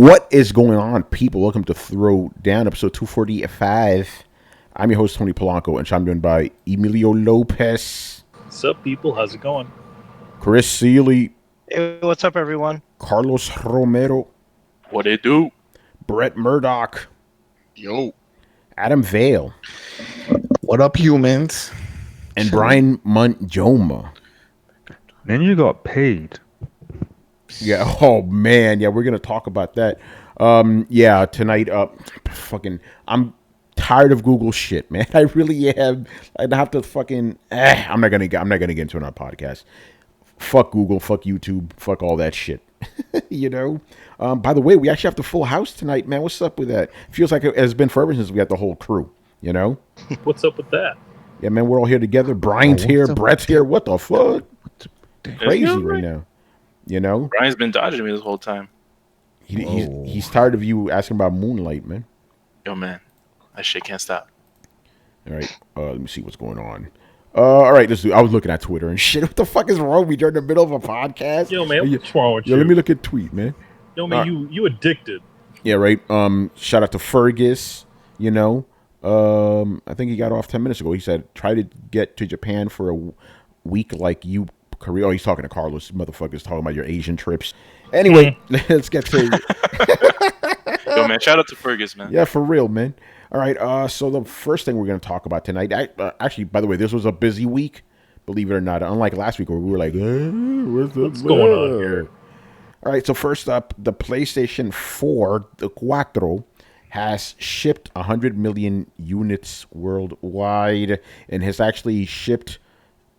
What is going on, people? Welcome to Throwdown, episode 245. I'm your host, Tony Polanco, and I'm joined by Emilio Lopez. What's up, people? How's it going? Chris Seeley. Hey, what's up, everyone? Carlos Romero. What it do? Brett Murdoch. Yo. Adam Vale. What up, humans? And Brian Montjoma. Then you got paid. Yeah. Oh man. Yeah, we're gonna talk about that. Yeah, tonight. I'm tired of Google shit, man. I really am. I'd have to fucking. I'm not gonna get into it on our podcast. Fuck Google. Fuck YouTube. Fuck all that shit. You know. By the way, we actually have the full house tonight, man. What's up with that? Feels like it has been forever since we got the whole crew. You know. What's up with that? Yeah, man. We're all here together. Brian's here. Brett's here. What the fuck? Crazy right now. You know, Brian's been dodging me this whole time. He's tired of you asking about Moonlight, man. Yo, man, that shit can't stop. All right, let me see what's going on. All right, I was looking at Twitter and shit. What the fuck is wrong with me during the middle of a podcast? Yo, man, what's wrong with you? Let me look at tweet, man. Yo, man, you addicted. Yeah, right. Shout out to Fergus. You know, I think he got off 10 minutes ago. He said, "Try to get to Japan for a week like you." Korea. Oh, he's talking to Carlos. Motherfucker's talking about your Asian trips. Anyway, let's get to Yo, man, shout out to Fergus, man. Yeah, for real, man. All right, so the first thing we're going to talk about tonight, actually, by the way, this was a busy week, believe it or not. Unlike last week where we were like, what's going on here? All right, so first up, the PlayStation 4, the Cuatro, has shipped 100 million units worldwide and has actually shipped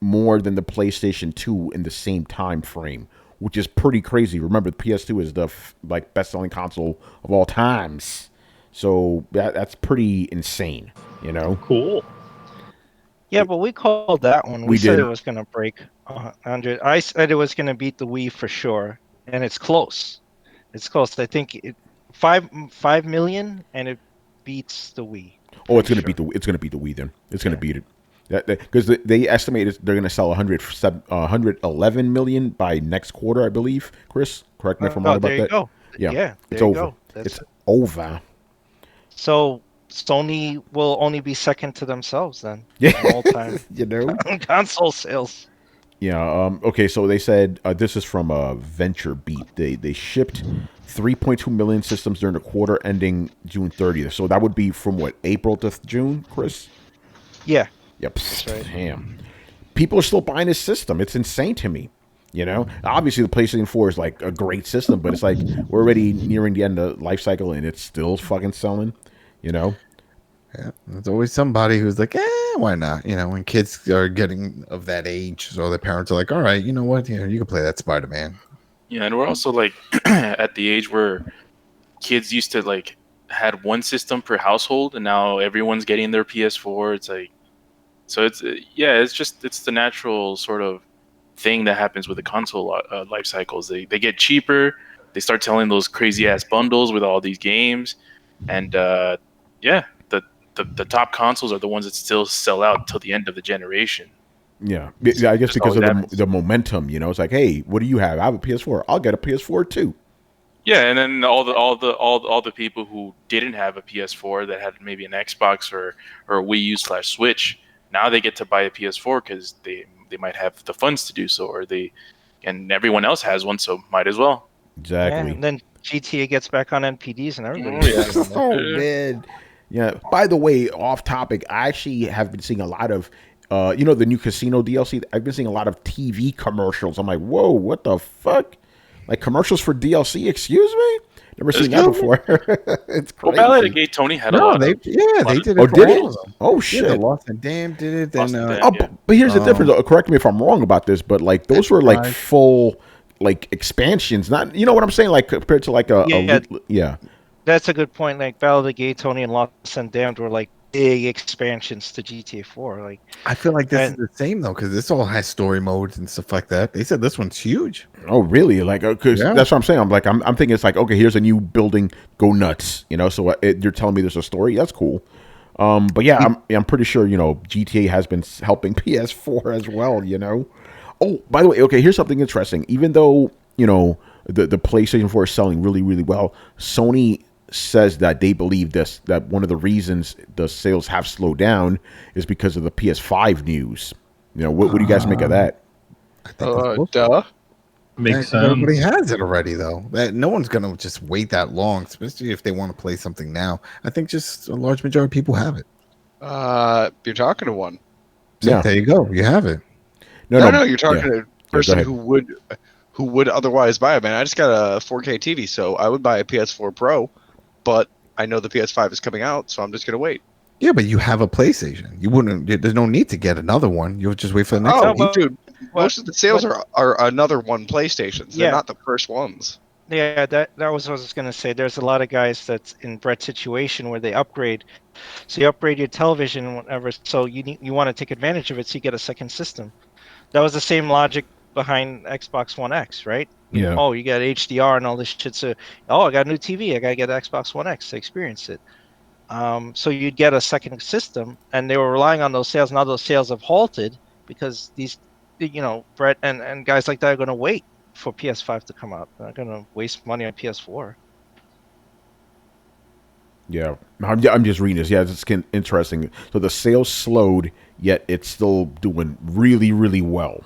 more than the PlayStation 2 in the same time frame, which is pretty crazy. Remember, the PS2 is the best-selling console of all times, so that's pretty insane. You know, cool. Yeah, but we called that one. We said did. It was going to break 100. I said it was going to beat the Wii for sure, and it's close. It's close. I think 5 million, and it beats the Wii. Oh, it's going to beat the Wii. Then it's going to beat it. Because they estimate they're going to sell 111 million by next quarter, I believe. Chris, correct me if I'm wrong about that. There you go. Yeah, it's over. It's over. So Sony will only be second to themselves then. Yeah, all time. You know, console sales. Yeah. Okay. So they said this is from Venture Beat. They shipped 3.2 million systems during the quarter ending June 30th. So that would be from what, April to June, Chris? Yeah. Yep. Right. Damn. People are still buying this system. It's insane to me. You know, obviously the PlayStation 4 is like a great system, but it's like we're already nearing the end of life cycle and it's still fucking selling. You know. Yeah, there's always somebody who's like, why not? You know, when kids are getting of that age, so their parents are like, all right, you know what? Yeah, you can play that Spider-Man. Yeah, and we're also like at the age where kids used to like had one system per household, and now everyone's getting their PS4. It's like. So it's the natural sort of thing that happens with the console life cycles. They get cheaper. They start selling those crazy ass bundles with all these games, and the top consoles are the ones that still sell out till the end of the generation. Yeah, I guess because of the momentum. You know, it's like, hey, what do you have? I have a PS4. I'll get a PS4 too. Yeah, and then all the people who didn't have a PS4 that had maybe an Xbox or a Wii U / Switch. Now they get to buy a PS4 because they might have the funds to do so, and everyone else has one, so might as well. Exactly. Yeah, and then GTA gets back on NPDs and everybody. Oh man. Yeah. By the way, off topic, I actually have been seeing a lot of, the new Casino DLC. I've been seeing a lot of TV commercials. I'm like, whoa, what the fuck? Like commercials for DLC? Excuse me. Never seen that before. It's crazy. Well, Ballad of Gay Tony had a lot. They did it. Oh, for did all it? of them. Oh shit! Yeah, Lost and Damned did it. Then, but here's the difference. Correct me if I'm wrong about this, but like those were like full like expansions. Not, you know what I'm saying? Like compared to like yeah. That's a good point. Like Ballad of Gay Tony and Lost and Damned were like big expansions to GTA 4. Like I feel like this is the same though, because this all has story modes and stuff like that. They said this one's huge. Oh really? Like because that's what I'm saying. I'm thinking it's like, okay, here's a new building, go nuts. You know, so you're telling me there's a story. That's cool. But yeah, I'm pretty sure GTA has been helping PS4 as well. You know. Oh, by the way, okay, here's something interesting. Even though the PlayStation 4 is selling really, really well. Sony says that they believe this, that one of the reasons the sales have slowed down is because of the PS5 news. What do you guys make of that? I think that's bullshit. Duh. Makes Everybody sense. has it already, though. That no one's gonna just wait that long, especially if they want to play something now. I think just a large majority of people have it. You're talking to one. So Yeah. there you go. You have it. No, you're talking to a go person ahead. who would otherwise buy it. Man, I just got a 4K TV, so I would buy a PS4 Pro, but I know the PS5 is coming out, so I'm just gonna wait. Yeah, but you have a PlayStation. You wouldn't. There's no need to get another one. You'll just wait for the next Oh, one. but- dude, but- most of the sales are another one PlayStations. They're Yeah. not the first ones. Yeah, that was what I was gonna say. There's a lot of guys that's in Brett's situation where they upgrade. So you upgrade your television and whatever. So you want to take advantage of it, so you get a second system. That was the same logic behind Xbox One X, right? Yeah. Oh, you got HDR and all this shit. So I got a new TV. I gotta get Xbox One X to experience it. So you'd get a second system, and they were relying on those sales. Now those sales have halted because these, Brett and guys like that are going to wait for PS5 to come out. They're not going to waste money on PS4. Yeah, I'm just reading this. Yeah, it's interesting. So the sales slowed, yet it's still doing really, really well.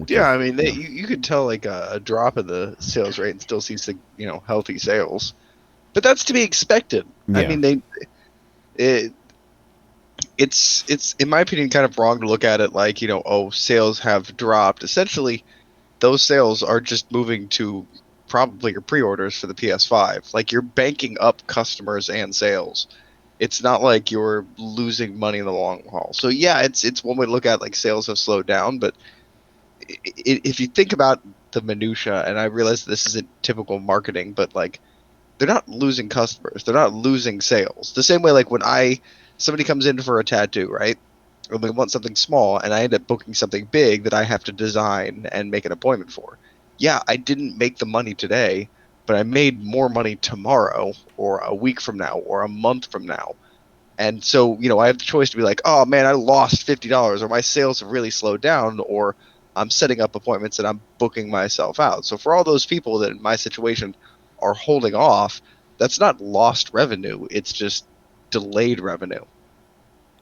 Yeah, I mean, you could tell like a drop in the sales rate and still see healthy sales, but that's to be expected. Yeah. I mean, it's in my opinion kind of wrong to look at it like sales have dropped. Essentially, those sales are just moving to probably your pre-orders for the PS5. Like you're banking up customers and sales. It's not like you're losing money in the long haul. So yeah, it's one way to look at it, like sales have slowed down, but if you think about the minutia, and I realize this isn't typical marketing, but like they're not losing customers, they're not losing sales. The same way like when somebody comes in for a tattoo, right? Or they want something small, and I end up booking something big that I have to design and make an appointment for. Yeah, I didn't make the money today, but I made more money tomorrow, or a week from now, or a month from now. And so, I have the choice to be like, oh man, I lost $50, or my sales have really slowed down, or I'm setting up appointments and I'm booking myself out. So for all those people that in my situation are holding off, that's not lost revenue. It's just delayed revenue.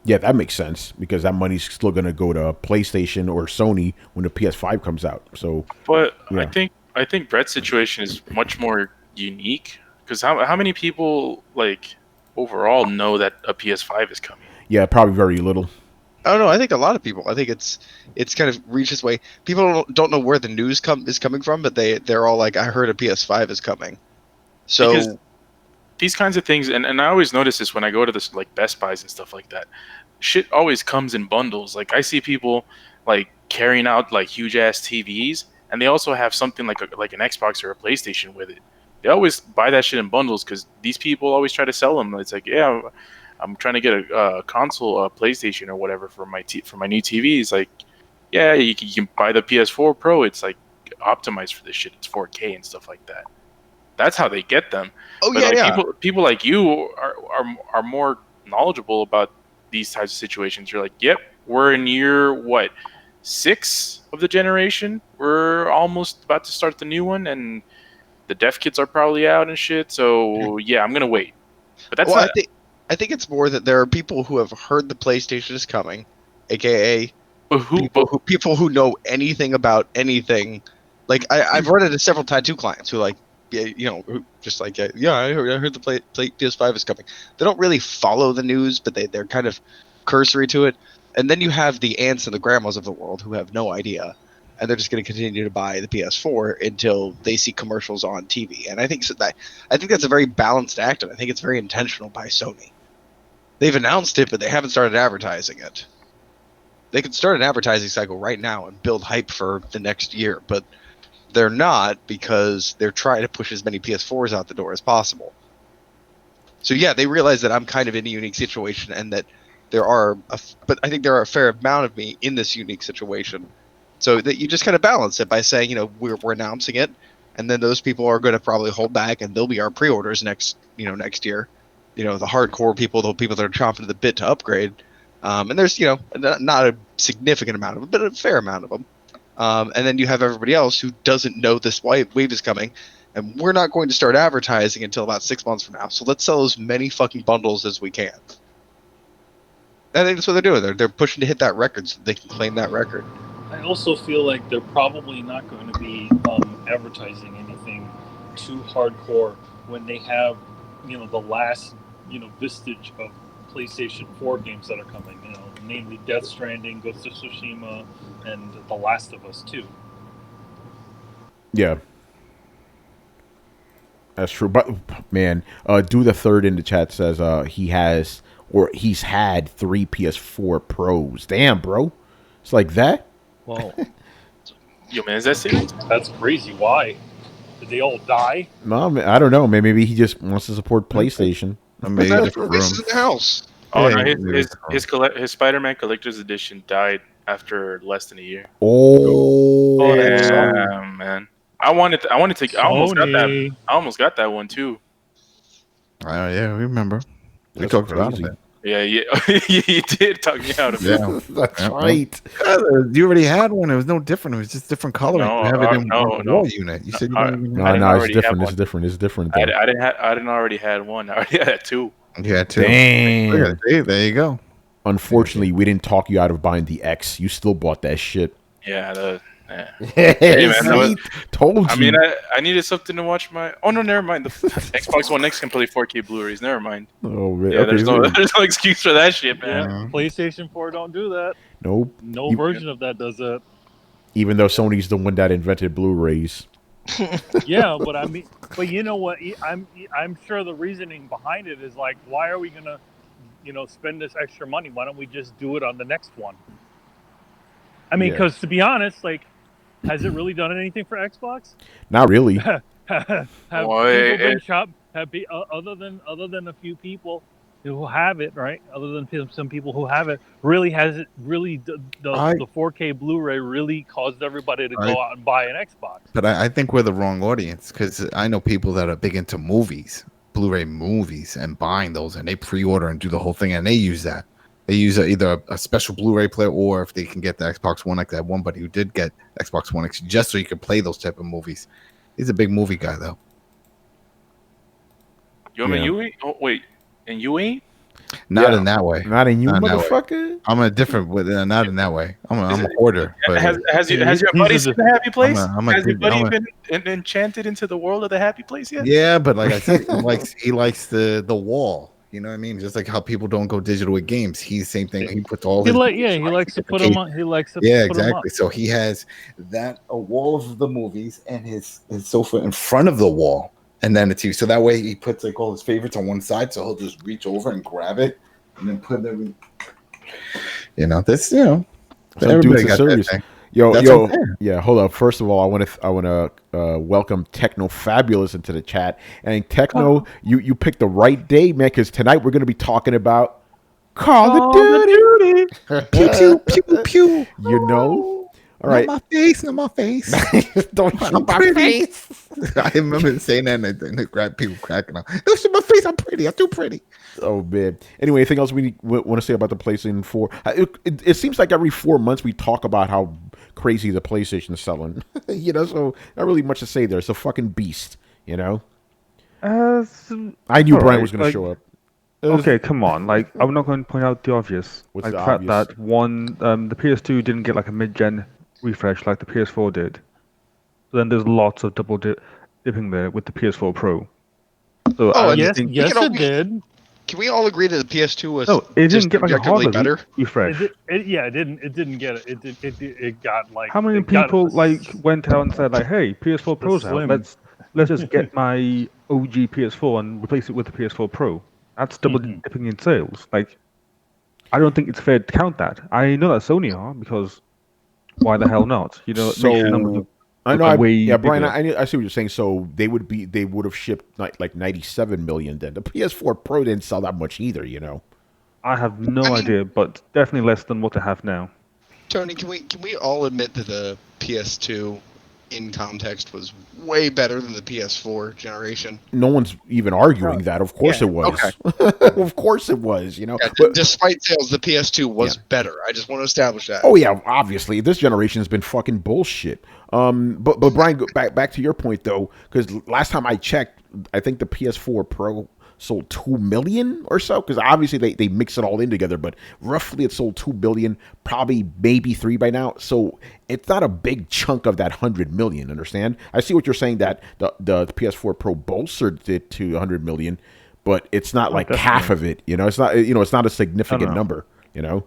Yeah, that makes sense because that money's still going to go to PlayStation or Sony when the PS5 comes out. So, But yeah. I think Brett's situation is much more unique because how many people like overall know that a PS5 is coming? yeah, probably very little. I don't know. I think a lot of people. I think it's kind of reached this way. People don't know where the news is coming from, but they're all like, I heard a PS5 is coming. So Because these kinds of things, and I always notice this when I go to this like Best Buys and stuff like that. Shit always comes in bundles. Like I see people like carrying out like huge ass TVs, and they also have something like an Xbox or a PlayStation with it. They always buy that shit in bundles because these people always try to sell them. It's like, yeah, I'm trying to get a console, a PlayStation or whatever for my new TV. It's like, yeah, you can buy the PS4 Pro. It's like optimized for this shit. It's 4K and stuff like that. That's how they get them. oh But yeah, like yeah. people like you are more knowledgeable about these types of situations. You're like, yep, we're in year 6 of the generation. We're almost about to start the new one, and the dev kits are probably out and shit. So yeah, I'm gonna wait. But that's Well, not. I think it's more that there are people who have heard the PlayStation is coming, aka people who know anything about anything. Like I've run into several tattoo clients who like, who just like, yeah, I heard the PS5 is coming. They don't really follow the news, but they're kind of cursory to it. And then you have the aunts and the grandmas of the world who have no idea, and they're just going to continue to buy the PS4 until they see commercials on TV. And I think that's a very balanced act, and I think it's very intentional by Sony. They've announced it, but they haven't started advertising it. They could start an advertising cycle right now and build hype for the next year, but they're not because they're trying to push as many PS4s out the door as possible. So yeah, they realize that I'm kind of in a unique situation, and that but I think there are a fair amount of me in this unique situation. So that you just kind of balance it by saying, we're announcing it, and then those people are going to probably hold back, and they'll be our pre-orders next year. The hardcore people, the people that are chomping at the bit to upgrade. And there's, not a significant amount of them, but a fair amount of them. And then you have everybody else who doesn't know this wave is coming, and we're not going to start advertising until about 6 months from now. So let's sell as many fucking bundles as we can. I think that's what they're doing. They're pushing to hit that record so they can claim that record. I also feel like they're probably not going to be advertising anything too hardcore when they have, the last, vestige of PlayStation 4 games that are coming. Namely Death Stranding, Ghost of Tsushima, and The Last of Us 2. Yeah. That's true. But, man, Do the Third in the chat says he's had 3 PS4 Pros. Damn, bro. It's like that? Whoa. Yo, man, is that serious? That's crazy. Why? Did they all die? No, I don't know. Maybe he just wants to support PlayStation. Maybe That's different in rooms. the house. Oh, Yeah, no, maybe his Spider-Man Collector's Edition died after less than a year. Oh, that Yeah, man. I almost got that. Sony. I almost got that one too. Oh yeah, we remember. We That's talked about crazy. it. Yeah, you did talk me out of it. Yeah, That's Yeah. right. You already had one. It was no different. It was just different coloring. No, you have it in no, on the no. wall unit. You said you I- don't even No, I didn't no, it's already have different. It's one. different. It's different. I Though. didn't already had one. I already had 2. You had two. Damn. Yeah, see, there you go. Unfortunately, we didn't talk you out of buying the X. You still bought that shit. Yeah. Hey, man, that was- told you. I mean, I needed something to watch my. Oh no, never mind. The Xbox One X can play 4K Blu-rays. Never mind. oh man. Yeah, Okay, there's no excuse for that shit, man. Yeah, PlayStation 4 don't do that. Nope. No You- version of that does that. Even though Sony's the one that invented Blu-rays. Yeah, but you know what? I'm sure the reasoning behind it is like, why are we gonna, spend this extra money? Why don't we just do it on the next one? I mean, Yeah. because to be honest, like, has it really done anything for Xbox? Not really. Have Well, people been it- shop? Other than a few people who have it, right? Other than some people who have it, really has it really the 4K Blu-ray really caused everybody to go out and buy an Xbox? But I think we're the wrong audience because I know people that are big into movies, Blu-ray movies, and buying those, and they pre-order and do the whole thing, and they use that. They use either a special Blu-ray player, or if they can get the Xbox One X. That one buddy who did get Xbox One X just so you could play those type of movies. He's a big movie guy, though. Yo, man, you ain't. Oh wait, and you ain't. Not Yeah. in that way. Not in you, Not in that way. motherfucker. I'm a different, not in that way. I'm a hoarder. But Has your He's buddy a- seen the Happy Place? I'm a Has your dig- buddy I'm a- been enchanted into the world of the Happy Place yet? yeah, but like I said, he likes the wall. You know what I mean? Just like how people don't go digital with games. He's the same thing. He puts all He his likes to put them on. He likes to Yeah, put 'em exactly. So he has a wall of the movies and his sofa in front of the wall, and then the TV. So that way he puts like all his favorites on one side, so he'll just reach over and grab it and then put them. This Some everybody dudes are got that serious. thing. Yo, That's yo, unfair. yeah. Hold up. First of all, I want to welcome Techno Fabulous into the chat. And Techno, you picked the right day, man, because tonight we're going to be talking about Call of Duty. Pew pew pew pew. You know. All right. Not my face, not my face. Don't shoot I'm my pretty. face. I remember saying that, and the grab people cracking up. Don't shoot my face. I'm pretty. I'm too pretty. Oh man. Anyway, anything else we want to say about the PlayStation 4? It seems like every 4 months we talk about how crazy the PlayStation is selling. So not really much to say there. It's a fucking beast. I knew Brian was going to show up. Okay, come on. Like, I'm not going to point out the obvious. What's Like the the fact obvious? that the PS2 didn't get like a mid-gen refresh like the PS4 did. So then there's lots of double dipping there with the PS4 Pro. So Oh, I Yes, think yes, can all- it did. Can we all agree that the PS2 was no, it just didn't get like a objectively hardware better? refresh. It didn't get it. It got like. How many it got people a- like went out and said like, "Hey, PS4 Pro's out. Slim. Let's just get my OG PS4 and replace it with the PS4 Pro." That's double dipping in sales. Like, I don't think it's fair to count that. I know that Sony are, because why the hell not? It makes the numbers So look I know. way Brian, bigger. I see what you're saying. So they would have shipped like 97 million. Then the PS4 Pro didn't sell that much either. I have no I mean- idea, but definitely less than what they have now. Tony, can we all admit that the PS2 in context was way better than the PS4 generation. No one's even arguing that. Of course it was. Of course it was. You know, Yeah, despite sales, the PS2 was better. I just want to establish that. Oh yeah, obviously this generation has been fucking bullshit. But Brian, back to your point though, because last time I checked, I think the PS4 Pro sold 2 million or so. Because obviously they mix it all in together, but roughly it sold 2 billion, probably maybe 3 by now. So it's not a big chunk of that 100 million. Understand? I see what you're saying, that the PS4 Pro bolstered it to 100 million, but it's not like half of it. You know, it's not. You know, it's not a significant number. You know.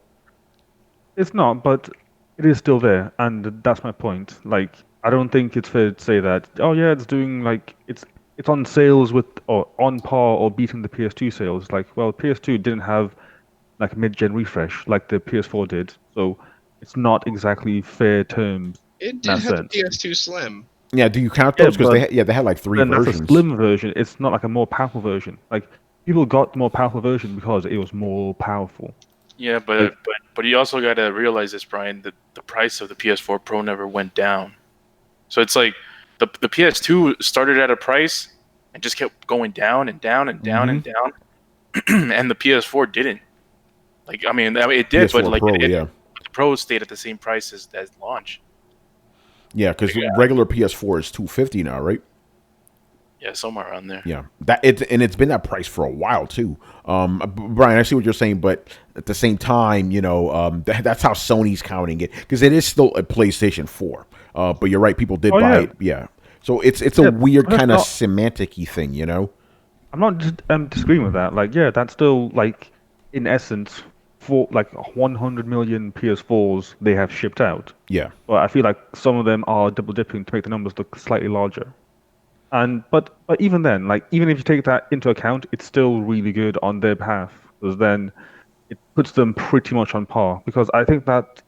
It's not, but it is still there, and that's my point. Like, I don't think it's fair to say that, oh yeah, it's doing like it's on sales with or on par or beating the PS2 sales. Like, well, PS2 didn't have like a mid-gen refresh like the PS4 did, so it's not exactly fair terms. It did have a PS2 Slim. Yeah, do you count those? Because they had like 3 versions. That's a slim version. It's not like a more powerful version. Like, people got the more powerful version because it was more powerful. Yeah, but you also got to realize this, Brian, that the price of the PS4 Pro never went down. So it's like the PS2 started at a price and just kept going down and down and down and down, and the PS4 didn't. Like, I mean, it did, but like Pro, the Pro stayed at the same price as launch. Yeah, because regular PS4 is $250 now, right? Yeah, somewhere around there. Yeah, it's been that price for a while too. Brian, I see what you're saying, but at the same time, you know, that's how Sony's counting it, because it is still a PlayStation 4. But you're right, people did buy it. Yeah, so it's a weird kind of semantic-y thing, you know. I'm not disagreeing with that. Like, yeah, that's still like, in essence, for like 100 million PS4s they have shipped out. Yeah, but I feel like some of them are double dipping to make the numbers look slightly larger. And but even then, like, even if you take that into account, it's still really good on their behalf, because then it puts them pretty much on par. Because I think that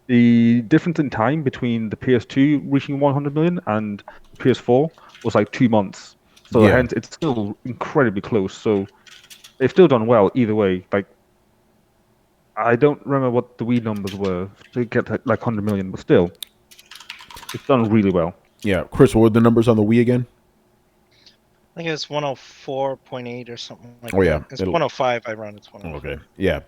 the difference in time between the PS2 reaching 100 million and the PS4 was like 2 months. So hence it's still incredibly close. So they've still done well either way. Like, I don't remember what the Wii numbers were to get like 100 million, but still, it's done really well. Yeah, Chris, what were the numbers on the Wii again? I think it's 104.8 or something like that. Oh yeah, It's 105. I run. It's 105. Okay, yeah,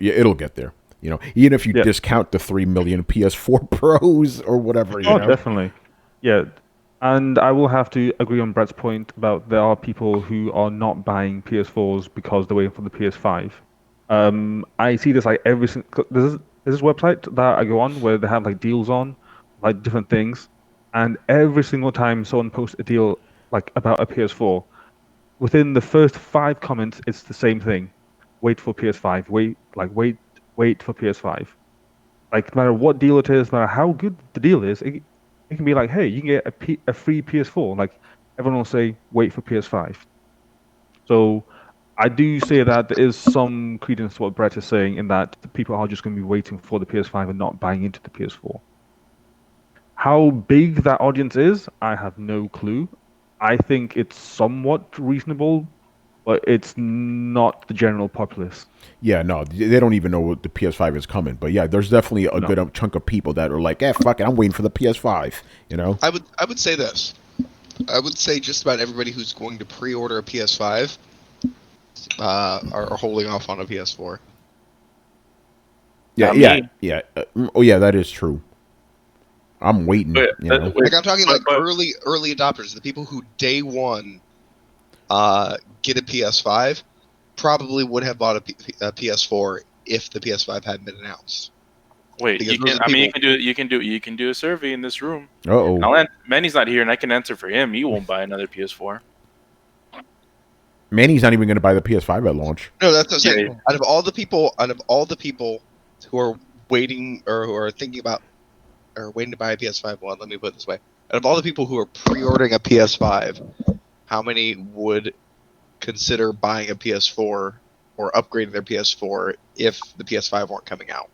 it'll get there. You know, even if you discount the 3 million PS4 Pros or whatever. You know? Definitely. Yeah, and I will have to agree on Brett's point about there are people who are not buying PS4s because they're waiting for the PS5. I see this like every single. There's this website that I go on where they have like deals on, like different things, and every single time someone posts a deal like about a PS4, within the first 5 comments, it's the same thing: wait for PS5. Wait for PS5. Like, no matter what deal it is, no matter how good the deal is, it can be like, hey, you can get a free PS4. Like, everyone will say, wait for PS5. So I do say that there is some credence to what Brett is saying, in that the people are just going to be waiting for the PS5 and not buying into the PS4. How big that audience is, I have no clue. I think it's somewhat reasonable, but it's not the general populace. Yeah, no, they don't even know what the PS5 is coming. But yeah, there's definitely a good chunk of people that are like, fuck it, I'm waiting for the PS5, you know? I would say this. I would say just about everybody who's going to pre-order a PS5 are holding off on a PS4. Yeah. Oh yeah, that is true. I'm waiting. You know? Like, I'm talking like early adopters, the people who day one get a PS5 probably would have bought a PS4 if the PS5 hadn't been announced. Wait, you can do a survey in this room. Uh-oh. Manny's not here, and I can answer for him. He won't buy another PS4. Manny's not even going to buy the PS5 at launch. No, that's what I'm saying. Yeah. Out of all the people who are waiting or who are thinking about or waiting to buy a PS5, well, let me put it this way: out of all the people who are pre-ordering a PS5, how many would consider buying a PS4 or upgrading their PS4 if the PS5 weren't coming out?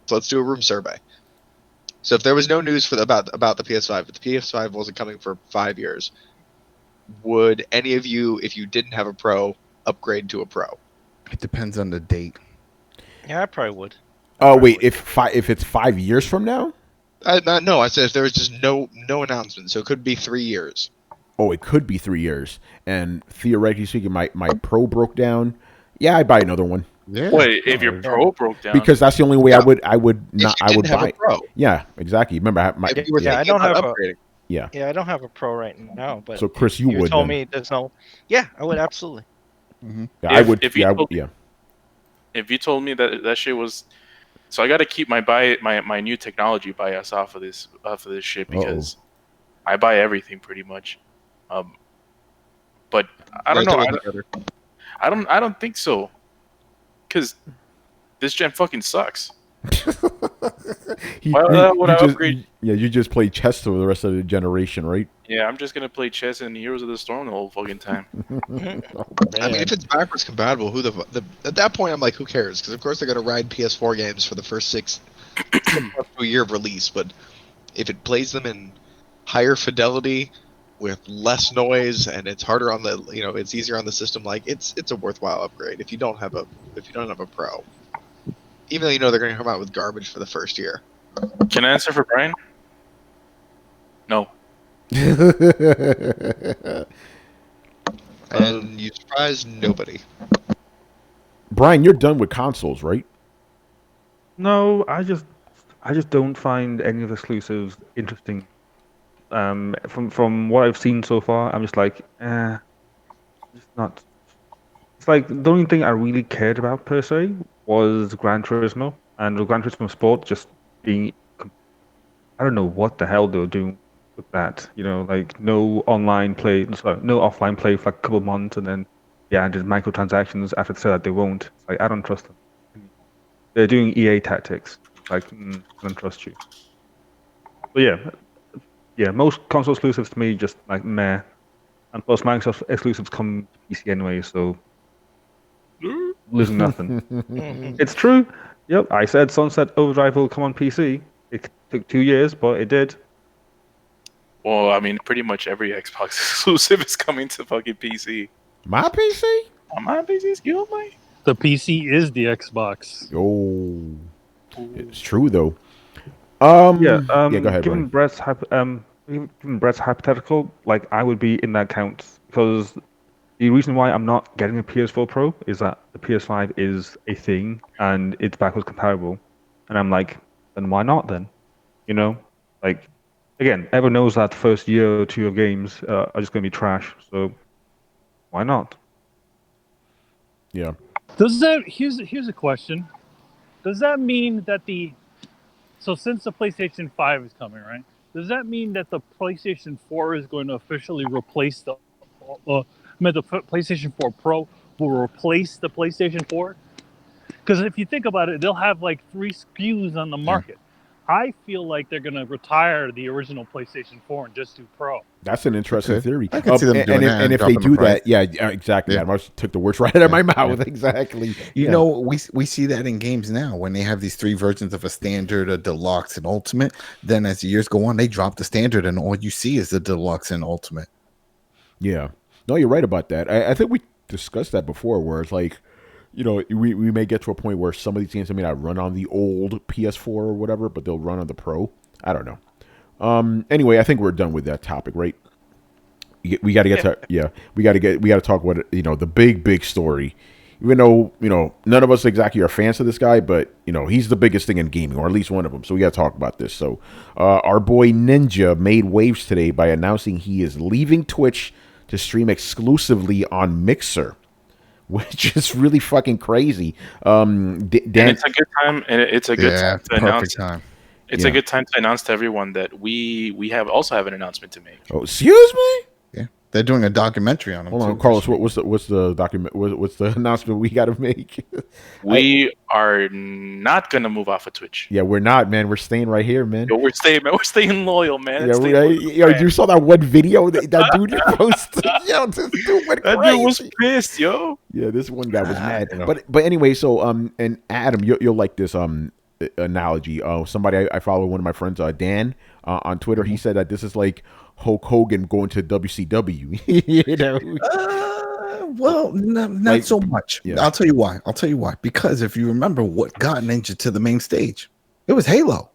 So let's do a room survey. So if there was no news about the PS5, if the PS5 wasn't coming for 5 years, would any of you, if you didn't have a Pro, upgrade to a Pro? It depends on the date. Yeah, I probably would. Oh wait, if it's 5 years from now? No, I said if there was just no announcement, so it could be 3 years. Oh, it could be 3 years. And theoretically speaking, my Pro broke down. Yeah, I'd buy another one. Yeah. Wait, if your Pro broke down, Because that's the only way Yeah. I would not If you didn't have buy a Pro. Yeah, exactly. Remember, I have If you were Yeah, I thinking don't about have upgrading. yeah. Yeah, I don't have a Pro right now, but So Chris, you would told then. me there's no. Yeah, I would absolutely. Yeah, I would. if you Yeah, told- if you told me that shit was, so I got to keep my new technology bias off of this shit because I buy everything pretty much. But I don't know. I don't think so. Because this gen fucking sucks. Why would I upgrade? You just play chess for the rest of the generation, right? Yeah, I'm just gonna play chess and Heroes of the Storm the whole fucking time. I mean, if it's backwards compatible, at that point I'm like, who cares? Because of course they're gonna ride PS4 games for the first 6 to a year of release. But if it plays them in higher fidelity with less noise and it's harder on the, it's easier on the system, like it's a worthwhile upgrade. If you don't have a Pro, even though they're gonna come out with garbage for the first year. Can I answer for Brian? No. And you surprised nobody. Brian, you're done with consoles, right? No, I just don't find any of the exclusives interesting. From what I've seen so far, I'm just like, just not. It's like the only thing I really cared about per se was Gran Turismo, and the Gran Turismo Sport just being. I don't know what the hell they were doing with that. Like no online play, sorry, no offline play for like a couple of months, and then just microtransactions after they said that they won't. It's like I don't trust them. They're doing EA tactics. Like I don't trust you. But yeah, most console exclusives to me just like meh, and plus Microsoft exclusives come to PC anyway, so losing nothing. It's true. Yep, I said Sunset Overdrive will come on PC. It took 2 years, but it did. Well, I mean, pretty much every Xbox exclusive is coming to fucking PC. My PC? My PC, excuse me. The PC is the Xbox. Oh, it's true though. Go ahead. Brian. Given Brett's hypothetical, like I would be in that count because the reason why I'm not getting a PS4 Pro is that the PS5 is a thing and it's backwards compatible, and I'm like, then why not then? Like again, everyone knows that the first year or two of games are just going to be trash, so why not? Yeah. Here's a question. Does that mean that since the PlayStation 5 is coming, right? Does that mean that the PlayStation 4 is going to officially replace the PlayStation 4 Pro will replace the PlayStation 4? Because if you think about it, they'll have like 3 SKUs on the market. I feel like they're going to retire the original PlayStation 4 and just do Pro. That's an interesting theory. I can see them doing that and if they do that, exactly. Yeah. I took the words right out of my mouth. Exactly. You know, we see that in games now when they have these 3 versions of a standard, a deluxe, and ultimate. Then as the years go on, they drop the standard, and all you see is the deluxe and ultimate. Yeah. No, you're right about that. I think we discussed that before, where it's like, we may get to a point where some of these games may not run on the old PS4 or whatever, but they'll run on the Pro. I don't know. Anyway, I think we're done with that topic, right? We got to get to we got to talk about the big story. Even though none of us exactly are fans of this guy, but he's the biggest thing in gaming, or at least one of them. So we got to talk about this. So our boy Ninja made waves today by announcing he is leaving Twitch to stream exclusively on Mixer, which is really fucking crazy. Dan, and it's a good time. And it's a good time to announce. Time. It's a good time to announce to everyone that we also have an announcement to make. Oh, excuse me. Yeah, they're doing a documentary on him. Hold on, Carlos. What's the document? What's the announcement we got to make? We are not gonna move off of Twitch. Yeah, we're not, man. We're staying right here, man. Yo, we're staying loyal, man. You saw that one video that dude posted. This dude went that crazy. dude was pissed, yo. Yeah, this one guy was mad. But anyway, so and Adam, you'll like this analogy. Somebody I follow, one of my friends, Dan, on Twitter. He said that this is like Hulk Hogan going to WCW. Well, not so much. Yeah. I'll tell you why. Because if you remember what got Ninja to the main stage, it was Halo.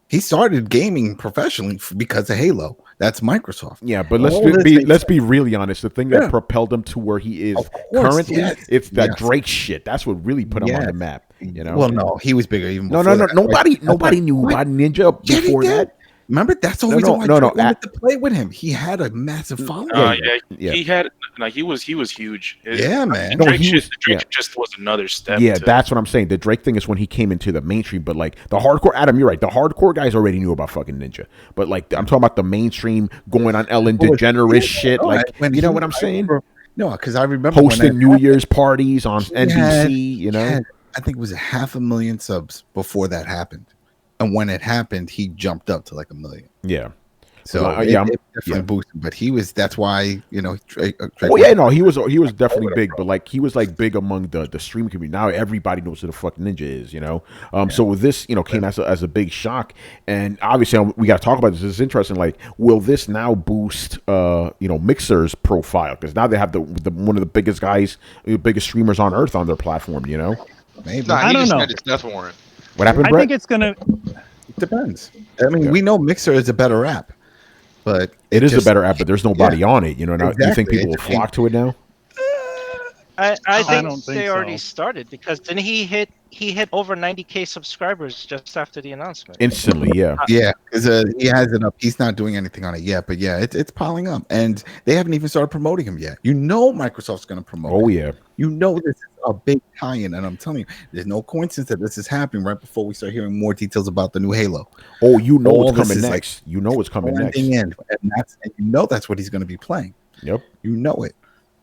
He started gaming professionally because of Halo. That's Microsoft. Yeah, but let's be really honest. The thing that propelled him to where he is currently, it's that Drake shit. That's what really put him on the map. You know. Well, no, he was bigger even. No. Nobody knew about Ninja before that. Remember, that's the reason why Drake wanted to play with him. He had a massive following. He had. Like he was huge. Man. Drake just was another step. Yeah, that's what I'm saying. The Drake thing is when he came into the mainstream, but like the hardcore, Adam, you're right. The hardcore guys already knew about fucking Ninja, but like I'm talking about the mainstream going on Ellen DeGeneres shit. Like, you know what I'm saying? No, because I remember hosting New Year's parties on NBC. You know, I think it was 500,000 subs before that happened, and when it happened, he jumped up to like 1 million. Yeah. So it definitely boosted, but he was. That's why Drake he was definitely big, but like he was like big among the streaming community. Now everybody knows who the fuck Ninja is, you know. So with this, came as a big shock, and obviously we got to talk about this. This is interesting. Like, will this now boost Mixer's profile because now they have the one of the biggest guys, biggest streamers on earth on their platform, you know? Maybe. I don't know. Had his death warrant. What happened, Brett? I think it's gonna. It depends. I mean, we know Mixer is a better app. But it is a better app, but there's nobody on it. You know, now, do you think people will flock to it now? I think don't think they already so. started because didn't he hit over 90K subscribers just after the announcement? Instantly, yeah. Yeah, because he has it up. He's not doing anything on it yet, but yeah, it's piling up, and they haven't even started promoting him yet. You know, Microsoft's going to promote. Oh him. yeah. You know, this is a big tie-in, and I'm telling you, there's no coincidence that this is happening right before we start hearing more details about the new Halo. Oh, you know what's coming next. Like you know what's coming next. And that's what he's going to be playing. Yep. You know it.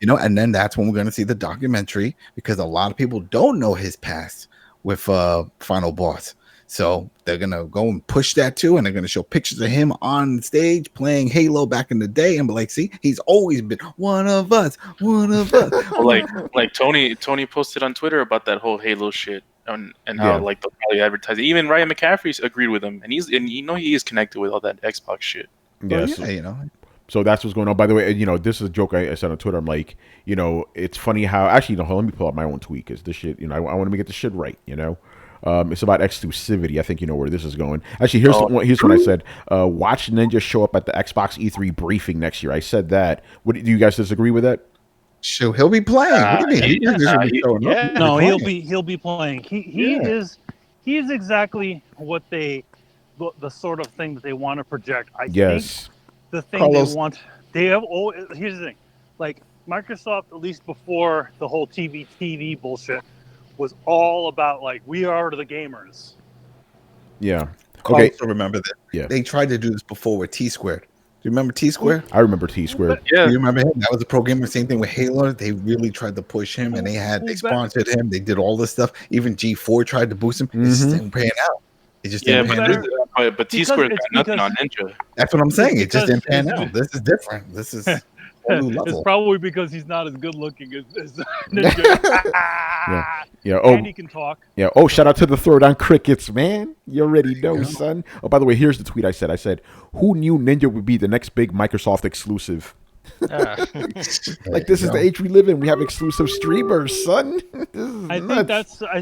And then that's when we're going to see the documentary because a lot of people don't know his past with Final Boss. So they're going to go and push that too. And they're going to show pictures of him on stage playing Halo back in the day and be like, see, he's always been one of us. like Tony posted on Twitter about that whole Halo shit and how like they'll probably advertise it. Even Ryan McCaffrey agreed with him. And he is connected with all that Xbox shit. Yes. So that's what's going on. By the way, this is a joke I said on Twitter. I'm like, it's funny how actually, let me pull up my own tweet because this shit, I want to get the shit right. It's about exclusivity. I think you know where this is going. Actually, here's what I said. Watch Ninja show up at the Xbox E3 briefing next year. I said that. Do you guys disagree with that? Sure, he'll be playing. What do you mean? No, he'll be playing. He is exactly what the sort of thing that they want to project. I think the thing they want. They have. Oh, here's the thing. Like Microsoft, at least before the whole TV bullshit, was all about like we are the gamers. Yeah. Okay. Also remember that. Yeah. They tried to do this before with T Squared. Do you remember T Squared? I remember T Squared. Yeah. Do you remember him? That was a pro gamer. Same thing with Halo. They really tried to push him, and they sponsored him. They did all this stuff. Even G4 tried to boost him. It just didn't pan out. It just didn't pan out. But T Squared got nothing on Ninja. That's what I'm saying. It just didn't pan out. This is different. This is. It's probably because he's not as good looking as Ninja. Yeah. Oh, and he can talk. Yeah. Oh, shout out to the Throwdown Crickets, man. You already know, son. Oh, by the way, here's the tweet I said. I said, "Who knew Ninja would be the next big Microsoft exclusive?" Like this is the age we live in. We have exclusive streamers, son. I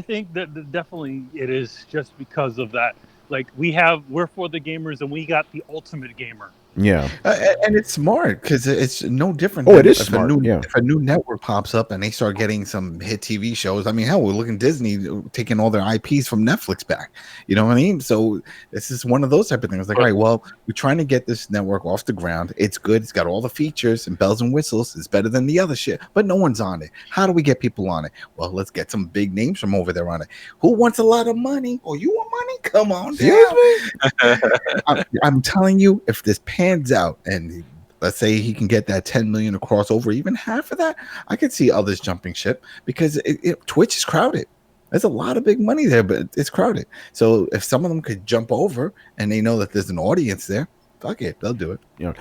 think that definitely it is just because of that. Like we're for the gamers, and we got the ultimate gamer. Yeah, and it's smart because it's no different. Oh, it is smart. If a new network pops up and they start getting some hit TV shows, I mean, hell, we're looking Disney taking all their IPs from Netflix back. You know what I mean? So this is one of those type of things. Like, all right, well, we're trying to get this network off the ground. It's good. It's got all the features and bells and whistles. It's better than the other shit, but no one's on it. How do we get people on it? Well, let's get some big names from over there on it. Who wants a lot of money? Oh, you want money? Come on, down. I'm telling you, if this pans out and let's say he can get that 10 million across over even half of that, I could see others jumping ship because Twitch is crowded. There's a lot of big money there, but it's crowded. So if some of them could jump over and they know that there's an audience there, fuck it, they'll do it.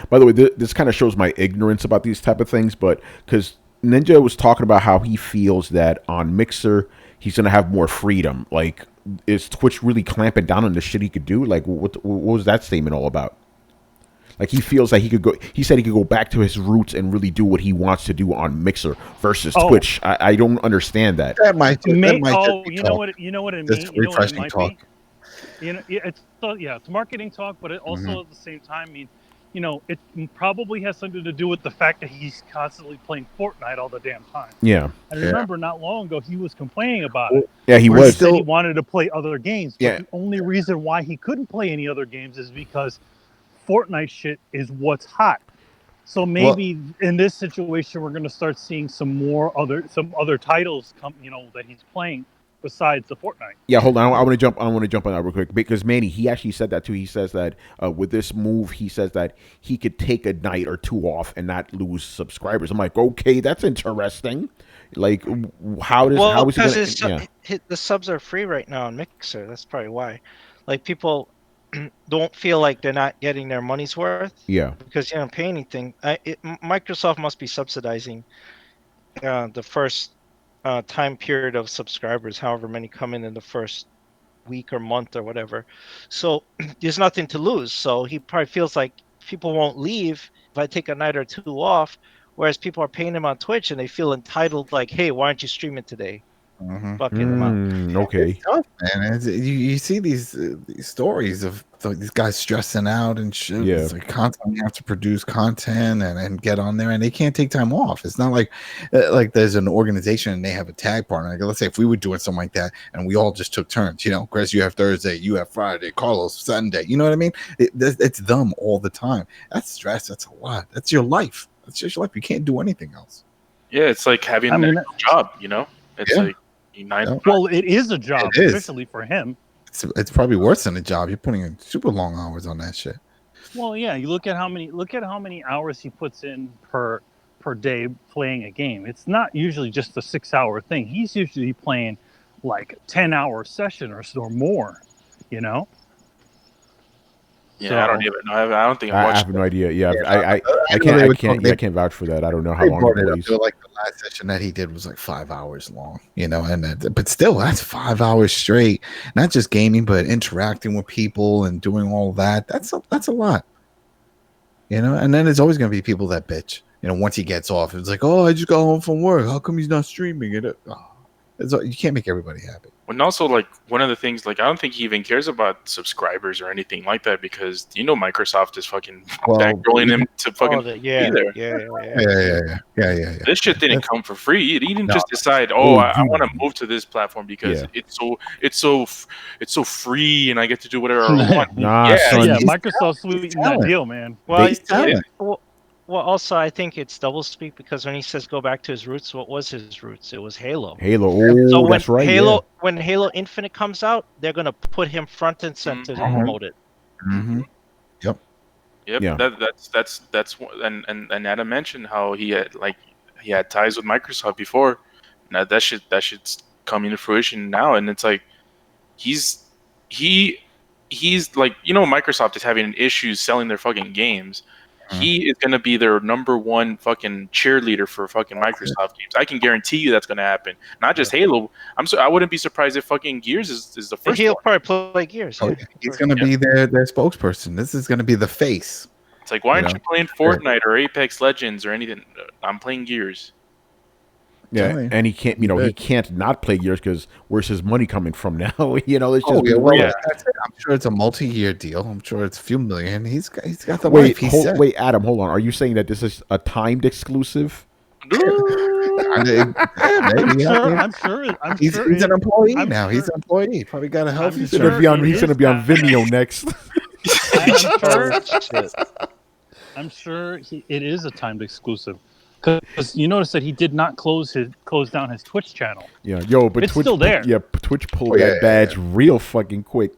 By the way, this kind of shows my ignorance about these type of things, but because Ninja was talking about how he feels that on Mixer he's gonna have more freedom. Like, is Twitch really clamping down on the shit he could do? Like, what was that statement all about? Like, he feels like he could go. He said he could go back to his roots and really do what he wants to do on Mixer versus Twitch. I don't understand that. That might you know what it means. Just refreshing talk. it's marketing talk, but it also at the same time, I mean, it probably has something to do with the fact that he's constantly playing Fortnite all the damn time. Yeah. And remember, not long ago, he was complaining about it. Yeah, he was. He said he wanted to play other games, but Yeah. the only reason why he couldn't play any other games is because Fortnite shit is what's hot. So maybe in this situation, we're going to start seeing some other titles come, that he's playing besides the Fortnite. Yeah, hold on. I want to jump on that real quick because Manny, he actually said that too. He says that with this move, he says that he could take a night or two off and not lose subscribers. I'm like, okay, that's interesting. Like, how is he gonna? The subs are free right now on Mixer. That's probably why. Like, people don't feel like they're not getting their money's worth. Yeah. Because you don't pay anything. Microsoft must be subsidizing the first time period of subscribers, however many come in the first week or month or whatever. So there's nothing to lose. So he probably feels like people won't leave if I take a night or two off, whereas people are paying him on Twitch and they feel entitled, like, hey, why aren't you streaming today? Okay. It's tough, man. You see these stories of these guys stressing out and shit. Yeah. It's like constantly have to produce content and get on there, and they can't take time off. It's not like there's an organization and they have a tag partner. Like, let's say if we were doing something like that and we all just took turns, Chris, you have Thursday, you have Friday, Carlos Sunday. You know what I mean? It's them all the time. That's stress. That's a lot. That's your life. That's just your life. You can't do anything else. Yeah, it's like having a job. It's like. Well, it is a job officially for him. It's probably worse than a job. You're putting in super long hours on that shit. Well, yeah. You look at how many hours he puts in per day playing a game. It's not usually just a 6-hour thing. He's usually playing like a 10-hour session or more. Yeah, So, I don't even know. I don't think I have no idea. Yeah, I can't vouch for that. I don't know how long it plays. Like the last session that he did was like 5 hours long, but still, that's 5 hours straight. Not just gaming, but interacting with people and doing all that. That's a lot, And then there's always going to be people that bitch. Once he gets off, it's like, oh, I just got home from work. How come he's not streaming it? You can't make everybody happy. And also, like, one of the things, like, I don't think he even cares about subscribers or anything like that because Microsoft is fucking bankrolling him to fucking be there. Yeah. This shit didn't come for free. He didn't just decide, I want to move to this platform because it's so free and I get to do whatever I want. Microsoft sweetened that deal, man. Well, also, I think it's doublespeak because when he says go back to his roots, what was his roots? It was Halo. So that's right. When Halo Infinite comes out, they're gonna put him front and center to promote it. Mm-hmm. Yep. Yeah. That's and Adam mentioned how he had ties with Microsoft before. Now that shit's coming to fruition now, and it's like he's like Microsoft is having issues selling their fucking games. He is going to be their number one fucking cheerleader for fucking Microsoft games. I can guarantee you that's going to happen. Not just Halo. I wouldn't be surprised if fucking Gears is the first. He'll probably play Gears. Oh, yeah. He's going to be their spokesperson. This is going to be the face. It's like, why aren't you playing Fortnite or Apex Legends or anything? I'm playing Gears. Yeah, and he can't, he can't not play Gears because where's his money coming from now? It's just that's it. I'm sure it's a multi-year deal. I'm sure it's a few million. He's got the life. Wait, Adam, hold on. Are you saying that this is a timed exclusive? Maybe. I'm sure. He's an employee now. He's an employee. Probably got a health insurance. He's gonna be on Vimeo next. I'm sure it is a timed exclusive. Because you notice that he did not close down his Twitch channel. Yeah, but it's Twitch, still there. Yeah, Twitch pulled that badge real fucking quick.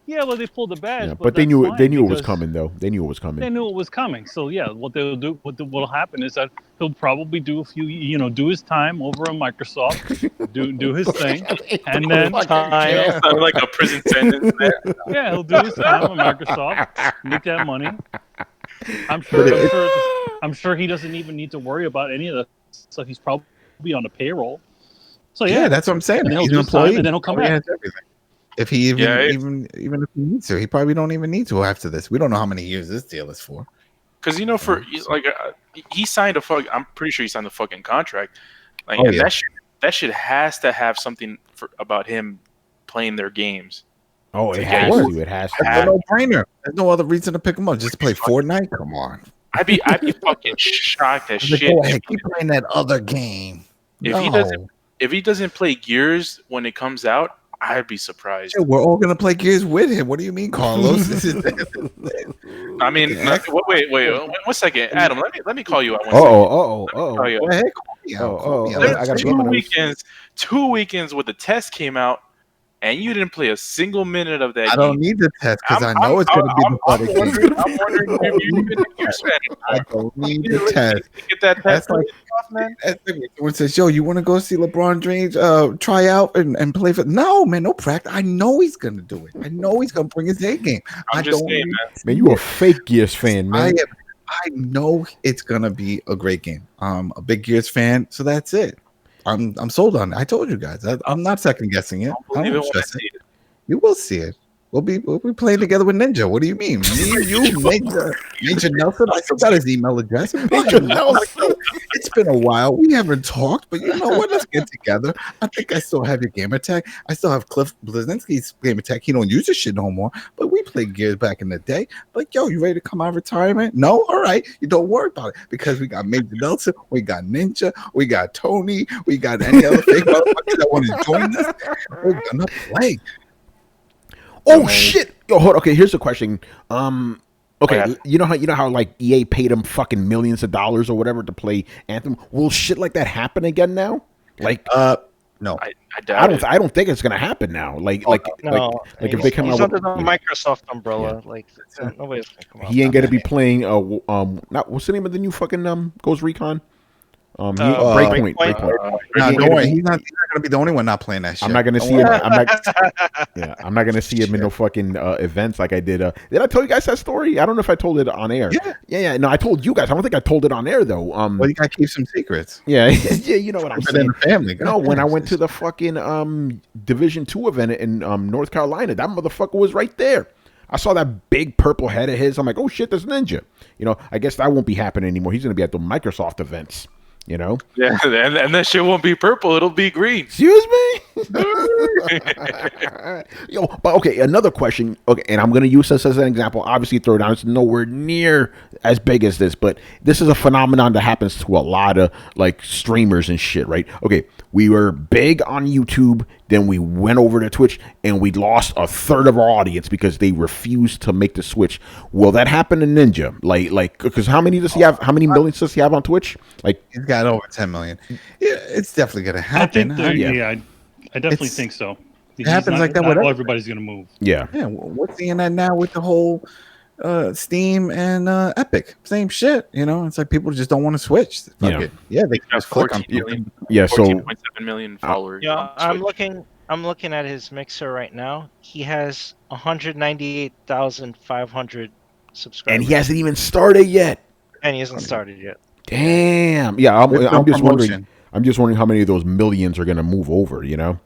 Yeah, well, they pulled the badge. Yeah, but they knew it was coming, though. They knew it was coming. They knew it was coming. So yeah, what they'll do, what'll happen is that he'll probably do a few, do his time over on Microsoft, do his thing, and then sound like a prison sentence. Yeah, he'll do his time on Microsoft, make that money. I'm sure he doesn't even need to worry about any of that stuff. He's probably on the payroll. So yeah, that's what I'm saying. He's an employee, and then he'll come back. If he even if he needs to, he probably don't even need to after this. We don't know how many years this deal is for. Because he signed I'm pretty sure he signed a fucking contract. That shit has to have something about him playing their games. Oh, it to has get- to. It has That's a to. no-brainer. There's no other reason to pick him up. Just play Fortnite. Come on. I'd be fucking shocked as Like, shit go ahead, keep playing that other game. if he doesn't play Gears when it comes out. I'd be surprised. Shit, we're all gonna play Gears with him. What do you mean, Carlos? I mean, wait, 1 second, Adam. Let me call you out. 1 Oh. Call you out. Go ahead, call me out. Call me out. I got two weekends where the test came out, and you didn't play a single minute of that. I don't need the test because I know it's gonna be the funny game. I'm wondering if you're even a Gears fan. I don't need the test. Get that test That's like off, man. someone says, "Yo, you want to go see LeBron James try out and play for?" No, man, no practice. I know he's gonna do it. I know he's gonna bring his A game. I'm just saying, man, you a fake Gears fan, man. I know it's gonna be a great game. I'm a big Gears fan, so that's it. I'm sold on it. I told you guys. I'm not second guessing it. I don't stress it. You will see it. We'll be playing together with Ninja. What do you mean? Me, you, Ninja Nelson. I still got his email address. Ninja Nelson. It's been a while. We haven't talked, but you know what? Let's get together. I think I still have your gamer tag. I still have Cliff Blazinski's gamer tag. He don't use this shit no more. But we played Gears back in the day. Like, yo, you ready to come out of retirement? No? All right. You don't worry about it. Because we got Major Nelson, we got Ninja, we got Tony, we got any other fake motherfuckers that want to join us. We're gonna play. Oh shit! Yo, hold. Okay, here's the question. Okay, you know how like EA paid him fucking millions of dollars or whatever to play Anthem. Will shit like that happen again now? Like, no, I don't think it's gonna happen now. Like if they come out under with the Microsoft umbrella, like nobody's gonna come out. He ain't gonna be playing. Not what's the name of the new fucking Ghost Recon? Breakpoint. No, don't worry. He's not gonna be the only one not playing that shit. I'm not gonna see him. I'm not gonna see him in no fucking events like I did. Did I tell you guys that story? I don't know if I told it on air. Yeah. No, I told you guys. I don't think I told it on air though. Well, you gotta keep some secrets. Yeah, you know what I'm saying. In the family. No, when I went to the fucking Division 2 event in North Carolina, that motherfucker was right there. I saw that big purple head of his. I'm like, oh shit, that's Ninja. You know, I guess that won't be happening anymore. He's gonna be at the Microsoft events. You know, yeah, and that shit won't be purple; it'll be green. Excuse me, yo. But okay, another question. Okay, and I'm gonna use this as an example. Obviously, Throwdown is nowhere near as big as this, but this is a phenomenon that happens to a lot of like streamers and shit, right? Okay, we were big on YouTube, then we went over to Twitch, and we lost a third of our audience because they refused to make the switch. Will that happen to Ninja? Like, because how many does he have? How many millions does he have on Twitch? Like, he's got over 10 million. Yeah, it's definitely gonna happen. I definitely think so. It happens like that. Not everybody's gonna move. Yeah. We're seeing that now with the whole Steam and Epic. Same shit. You know, it's like people just don't want to switch. They can just click on million. Yeah, so 14.7 million followers. Yeah, I'm looking at his mixer right now. He has 198,500 subscribers, and he hasn't even started yet. And he hasn't started yet. Damn. Yeah, I'm just wondering. I'm just wondering how many of those millions are going to move over. You know,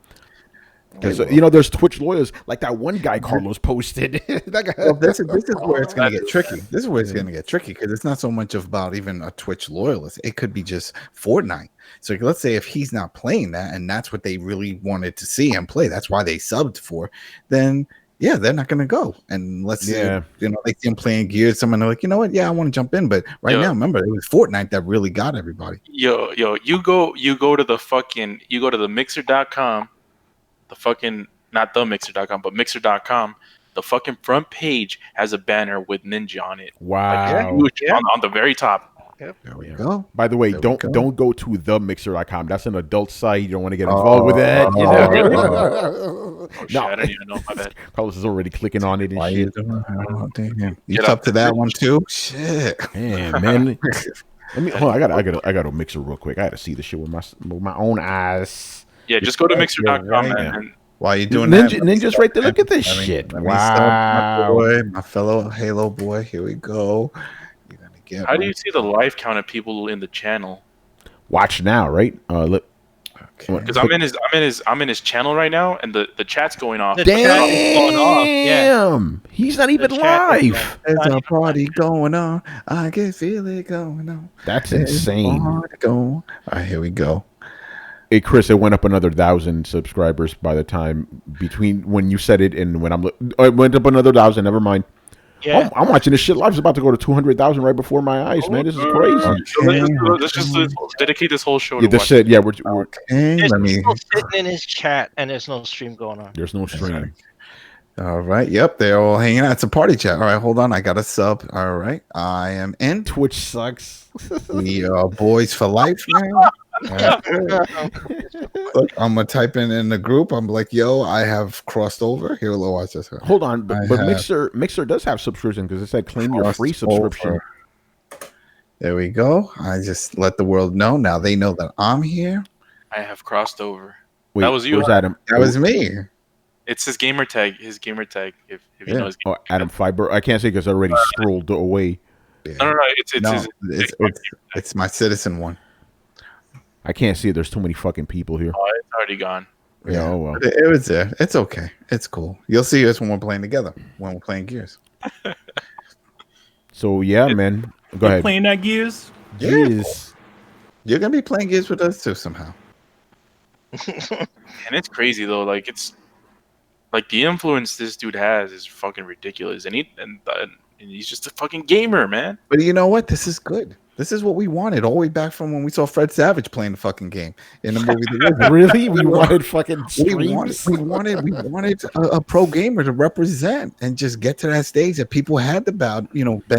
because there's Twitch lawyers like that one guy Carlos posted. That guy. Well, this is where it's going to get tricky. This is where it's going to get tricky because it's not so much about even a Twitch loyalist. It could be just Fortnite. So let's say if he's not playing that, and that's what they really wanted to see him play, that's why they subbed for. Then. Yeah, they're not going to go. And let's say, they see him playing Gears. Someone like, you know what? Yeah, I want to jump in. But now, remember, it was Fortnite that really got everybody. You go to the mixer.com, not the mixer.com, but mixer.com. The fucking front page has a banner with Ninja on it. Wow. On the very top. There we go. By the way, don't go to themixer.com. That's an adult site. You don't want to get involved with that. Oh, shit, I don't even know. My bad. Carlos is already clicking on it and shit. You up to that one too? Shit. Damn, man. I got to mixer real quick. I got to see the shit with my own eyes. Yeah, just go to mixer.com, man. While you doing Ninja's right there. Look at this shit. Wow. My fellow Halo boy. Here we go. How do you see the live count of people in the channel? Watch now, right? Look. Because I'm in his channel right now, and the chat's going off. Damn, he's not even live. There's a party going on. I can feel it going on. That's insane. All right, here we go. Hey Chris, it went up another 1,000 subscribers by the time between when you said it and when it went up another 1,000. Never mind. Yeah. I'm watching this shit live. It's about to go to 200,000 right before my eyes, man. This is crazy. Let's just dedicate this whole show Yeah, to this shit. Yeah, we're There's people sitting in his chat, and there's no stream going on. There's no stream. All right. Yep. They're all hanging out. It's a party chat. All right. Hold on. I got a sub. All right. I am in. Twitch sucks. We are boys for life now. Look, I'm gonna type in the group. I'm like, yo, I have crossed over. Here, watch this. Hold on, but Mixer does have subscription because it said claim your free subscription. Over. There we go. I just let the world know. Now they know that I'm here. I have crossed over. Wait, that was you, Adam. That was me. It's his gamer tag. If you know his gamer tag. Adam Fiber. I can't say because I already scrolled away. Yeah. No. It's my citizen one. I can't see it. There's too many fucking people here. Oh, it's already gone. Yeah, oh well. It was there. It's okay. It's cool. You'll see us when we're playing together. When we're playing Gears. So yeah, man. Go ahead. Playing that Gears? Gears. You're gonna be playing Gears with us too somehow. And it's crazy though. Like it's like the influence this dude has is fucking ridiculous. And he's just a fucking gamer, man. But you know what? This is good. This is what we wanted all the way back from when we saw Fred Savage playing the fucking game in the movie. Really? We wanted fucking streams? We wanted a pro gamer to represent and just get to that stage that people had to bend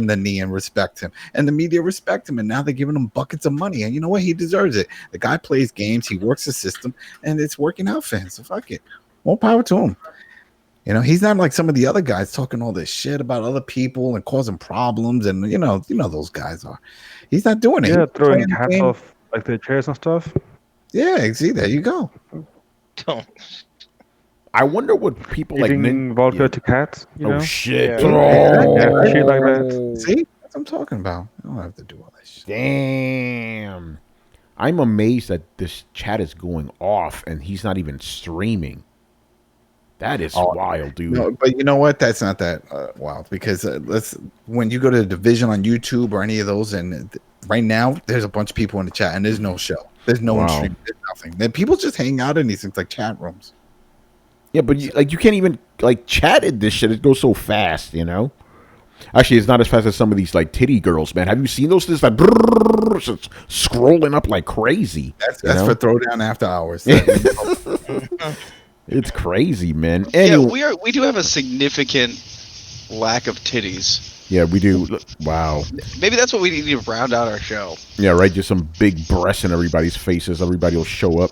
the knee and respect him. And the media respect him. And now they're giving him buckets of money. And you know what? He deserves it. The guy plays games. He works the system. And it's working out for him. So fuck it. More power to him. You know, he's not like some of the other guys talking all this shit about other people and causing problems. And, you know those guys are. He's not doing it. Yeah, throwing hats off like the chairs and stuff. Yeah, see, there you go. I wonder what people giving vodka to cats. Shit. Yeah, shit like that. See, that's what I'm talking about. I don't have to do all that shit. Damn. I'm amazed that this chat is going off and he's not even streaming. That is wild, dude. No, but you know what? That's not that wild because when you go to the Division on YouTube or any of those, and right now there's a bunch of people in the chat and there's no show. There's no one streaming. There's nothing. Then people just hang out in these things like chat rooms. Yeah, but you can't even chat in this shit. It goes so fast, you know. Actually, it's not as fast as some of these titty girls, man. Have you seen those? This scrolling up like crazy. That's for Throwdown after hours. It's crazy, man. Anyway. Yeah, we do have a significant lack of titties. Yeah, we do. Wow. Maybe that's what we need to round out our show. Yeah, right. Just some big breasts in everybody's faces. Everybody will show up.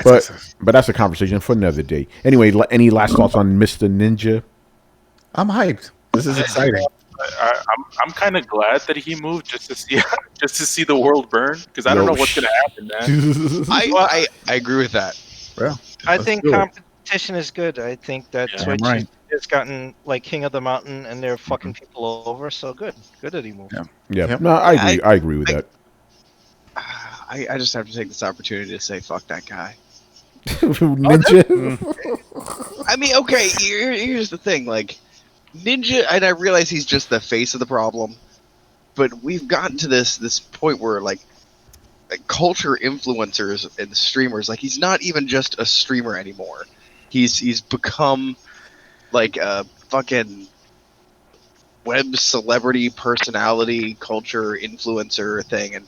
But that's a conversation for another day. Anyway, any last thoughts on Mr. Ninja? I'm hyped. This is exciting. I'm kind of glad that he moved just to see the world burn because I don't know what's gonna happen, man. I agree with that. Well, I think competition is good. I think that Twitch has gotten king of the mountain and they're fucking people over. So good that he moved. Yeah. No, I agree. I agree with that. I just have to take this opportunity to say fuck that guy. Ninja. I mean, okay. Here's the thing, Ninja, and I realize he's just the face of the problem, but we've gotten to this point where culture influencers and streamers, he's not even just a streamer anymore. He's become a fucking web celebrity personality culture influencer thing, and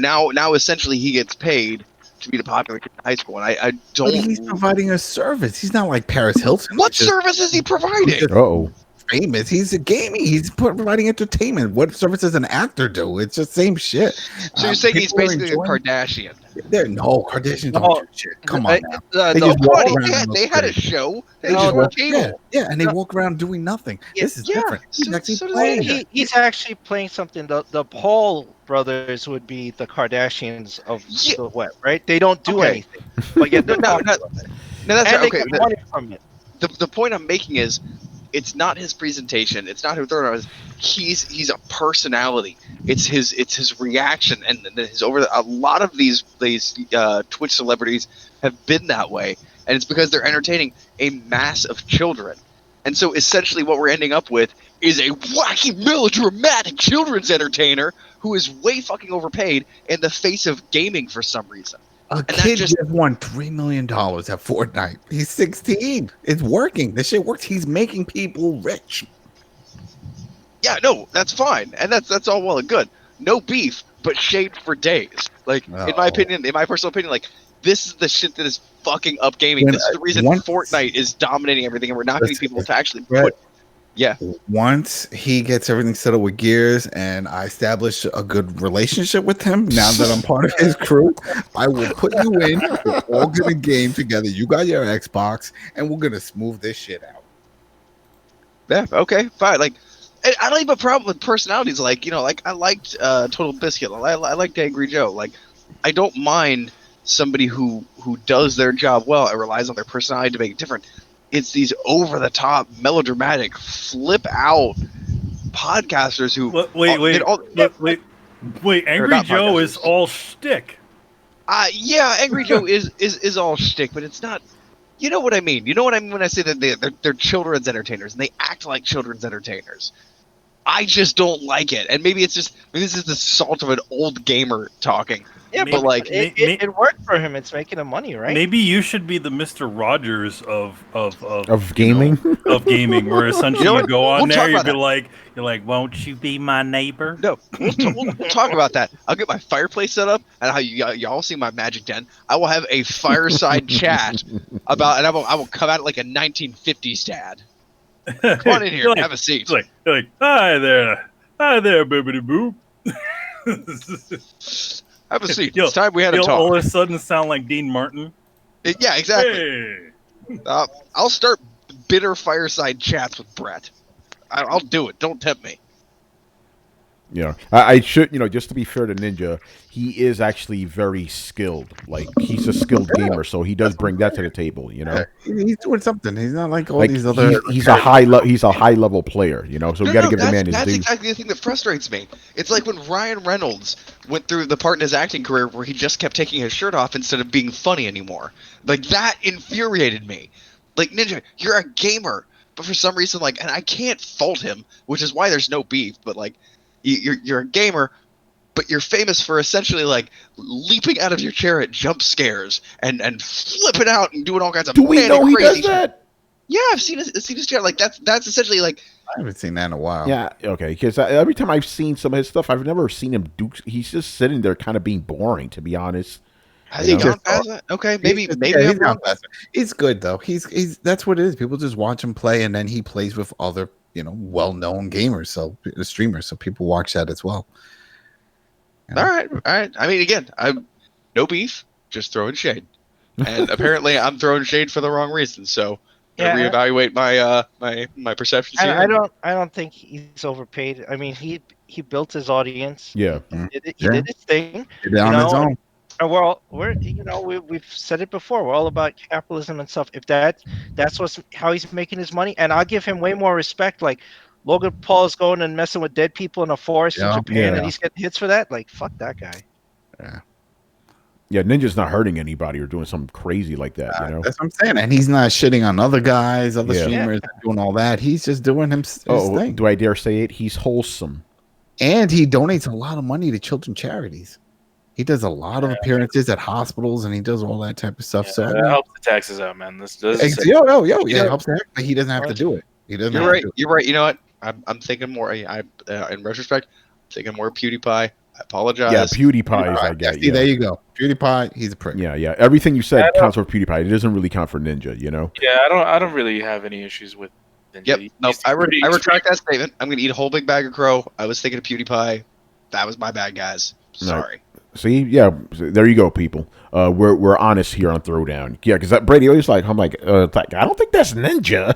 now essentially he gets paid to be the popular kid in high school, and I don't. But he's providing a service. He's not like Paris Hilton. What service is he providing? Uh-oh. Famous. He's a gaming. He's providing entertainment. What service does an actor do? It's the same shit. So you're saying he's basically a Kardashian? No, Kardashians don't do shit. Come on now. They had a show. They just were cable. Yeah, and they walk around doing nothing. This is different. He's actually playing. He's actually playing something. The Paul brothers would be the Kardashians of the web, right? They don't do anything. But yet no, that's right. Okay. Money from it. The point I'm making is, it's not his presentation. It's not who Throwdown is. He's a personality. It's his reaction, and his a lot of these Twitch celebrities have been that way, and it's because they're entertaining a mass of children. And so essentially, what we're ending up with is a wacky, melodramatic children's entertainer who is way fucking overpaid in the face of gaming for some reason. A kid just won $3 million at Fortnite. He's 16. It's working. This shit works. He's making people rich. Yeah, no, that's fine, and that's all well and good. No beef, but shade for days. Like in my opinion, in my personal opinion, like this is the shit that is fucking up gaming. This is the reason Fortnite is dominating everything, and we're not getting people to actually put. Yeah. Once he gets everything settled with Gears and I establish a good relationship with him, now that I'm part of his crew, I will put you in. We're all gonna game together. You got your Xbox, and we're gonna smooth this shit out. Yeah. Okay. Fine. Like, I don't have a problem with personalities. Like, you know, like I liked Total Biscuit. I liked Angry Joe. Like, I don't mind somebody who does their job well and relies on their personality to make it different. It's these over-the-top, melodramatic, flip-out podcasters who... Wait, Angry Joe is all shtick. Yeah, Angry Joe is all shtick, but it's not... You know what I mean. You know what I mean when I say that they're children's entertainers, and they act like children's entertainers. I just don't like it. And maybe this is the salt of an old gamer talking. Yeah, but like it worked for him. It's making him money, right? Maybe you should be the Mr. Rogers of gaming, of gaming, where essentially you go on there, you're like, won't you be my neighbor? No, we'll talk about that. I'll get my fireplace set up, and how y'all see my magic den. I will have a fireside chat about, and I will come out like a 1950s dad. Come on in here, have a seat. You're like, hi there, bibbidi boop. Have a seat. It's time we had a talk. All of a sudden sound like Dean Martin. Yeah, exactly. Hey. I'll start bitter fireside chats with Brett. I'll do it. Don't tempt me. Yeah, I should, just to be fair to Ninja, he is actually very skilled. Like, he's a skilled gamer, so he does bring that to the table, He's doing something. He's not like all these other... He's a high-level player, so we got to give the man his due. That's exactly the thing that frustrates me. It's like when Ryan Reynolds went through the part in his acting career where he just kept taking his shirt off instead of being funny anymore. Like, that infuriated me. Like, Ninja, you're a gamer, but for some reason, and I can't fault him, which is why there's no beef, but, you're a gamer, but you're famous for essentially leaping out of your chair at jump scares and flipping out and doing all kinds of. Do we know he does that? Yeah, I've seen his chair. That's essentially I haven't seen that in a while. Yeah, okay. Because every time I've seen some of his stuff, I've never seen him do. He's just sitting there, kind of being boring, to be honest. Has he gone past that? Okay, maybe he's gone past it. He's good though. He's that's what it is. People just watch him play, and then he plays with other well-known gamers, so streamers, so people watch that as well. All right. I mean, again, I'm no beef, just throwing shade, and apparently I'm throwing shade for the wrong reason. So reevaluate my perceptions here. I don't think he's overpaid. I mean, he built his audience. Yeah, he did his thing. He did on his own. And we've said it before. We're all about capitalism and stuff. If that's how he's making his money, and I'll give him way more respect. Like Logan Paul's going and messing with dead people in a forest in Japan, and he's getting hits for that. Like, fuck that guy. Yeah, Ninja's not hurting anybody or doing something crazy like that. That's what I'm saying. And he's not shitting on other guys, other streamers, doing all that. He's just doing his thing. Do I dare say it? He's wholesome, and he donates a lot of money to children's charities. He does a lot of appearances at hospitals, and he does all that type of stuff. So that helps the taxes out, man. This does. It helps the heck, but he doesn't have to do it. He doesn't. You're right. You're right. You know what? I'm thinking more. In retrospect, I'm thinking more PewDiePie. I apologize. Yeah, PewDiePie is I get. See, there you go. PewDiePie, he's a prick. Yeah. Everything you said counts for PewDiePie. It doesn't really count for Ninja. Yeah, I don't really have any issues with Ninja. Yep. No, I retract that statement. I'm gonna eat a whole big bag of crow. I was thinking of PewDiePie. That was my bad, guys. Sorry. Right. See, yeah, there you go, people. We're honest here on Throwdown. Yeah, because Brady always I'm like, I don't think that's Ninja.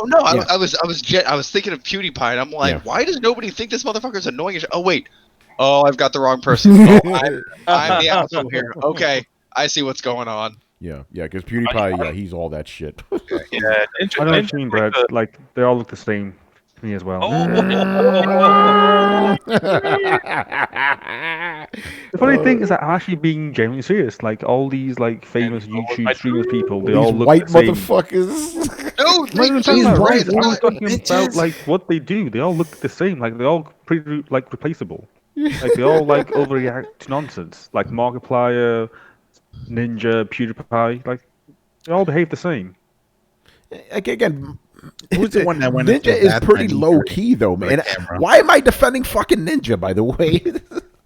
No. Yeah. I was thinking of PewDiePie, and I'm like, why does nobody think this motherfucker's annoying? Oh wait, I've got the wrong person. I'm the asshole here. Okay, I see what's going on. Yeah, because PewDiePie, he's all that shit. I know what you mean, Brad. They all look the same to me as well. The funny thing is that I'm actually being genuinely serious. All these famous YouTube streamers people, they all look white the same. Motherfuckers. No, I'm talking about what they do. They all look the same. They're all pretty replaceable. They all overreact to nonsense. Markiplier, Ninja, PewDiePie, like they all behave the same. Again, Who's the one that went Ninja into is Bad pretty 93 low key though, for the man. camera? Why am I defending fucking Ninja? By the way,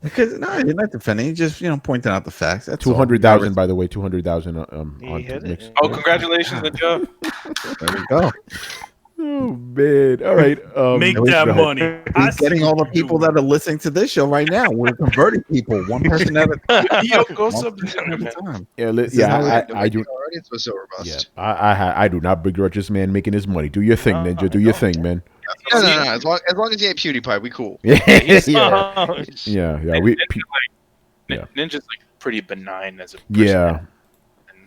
Because no, you're not defending. You're just pointing out the facts. That's 200,000. By the way, 200,000 He on hit mix. it. Oh, congratulations, Ninja. There we go. Oh man! All right, Make go that ahead. money. I We're see getting all the what you're people doing. that are listening to this show right now. We're converting people, one person at a Yo, go one sub person at a time. Yeah, This is how it I do. Our audience was so robust. Yeah, I do not begrudge this man making his money. Do your thing, Ninja. Do your thing, man. No. As long as you ain't PewDiePie, we cool. Yeah, he's- yeah, Oh, yeah. Yeah. Ninja's like pretty benign as a person Yeah.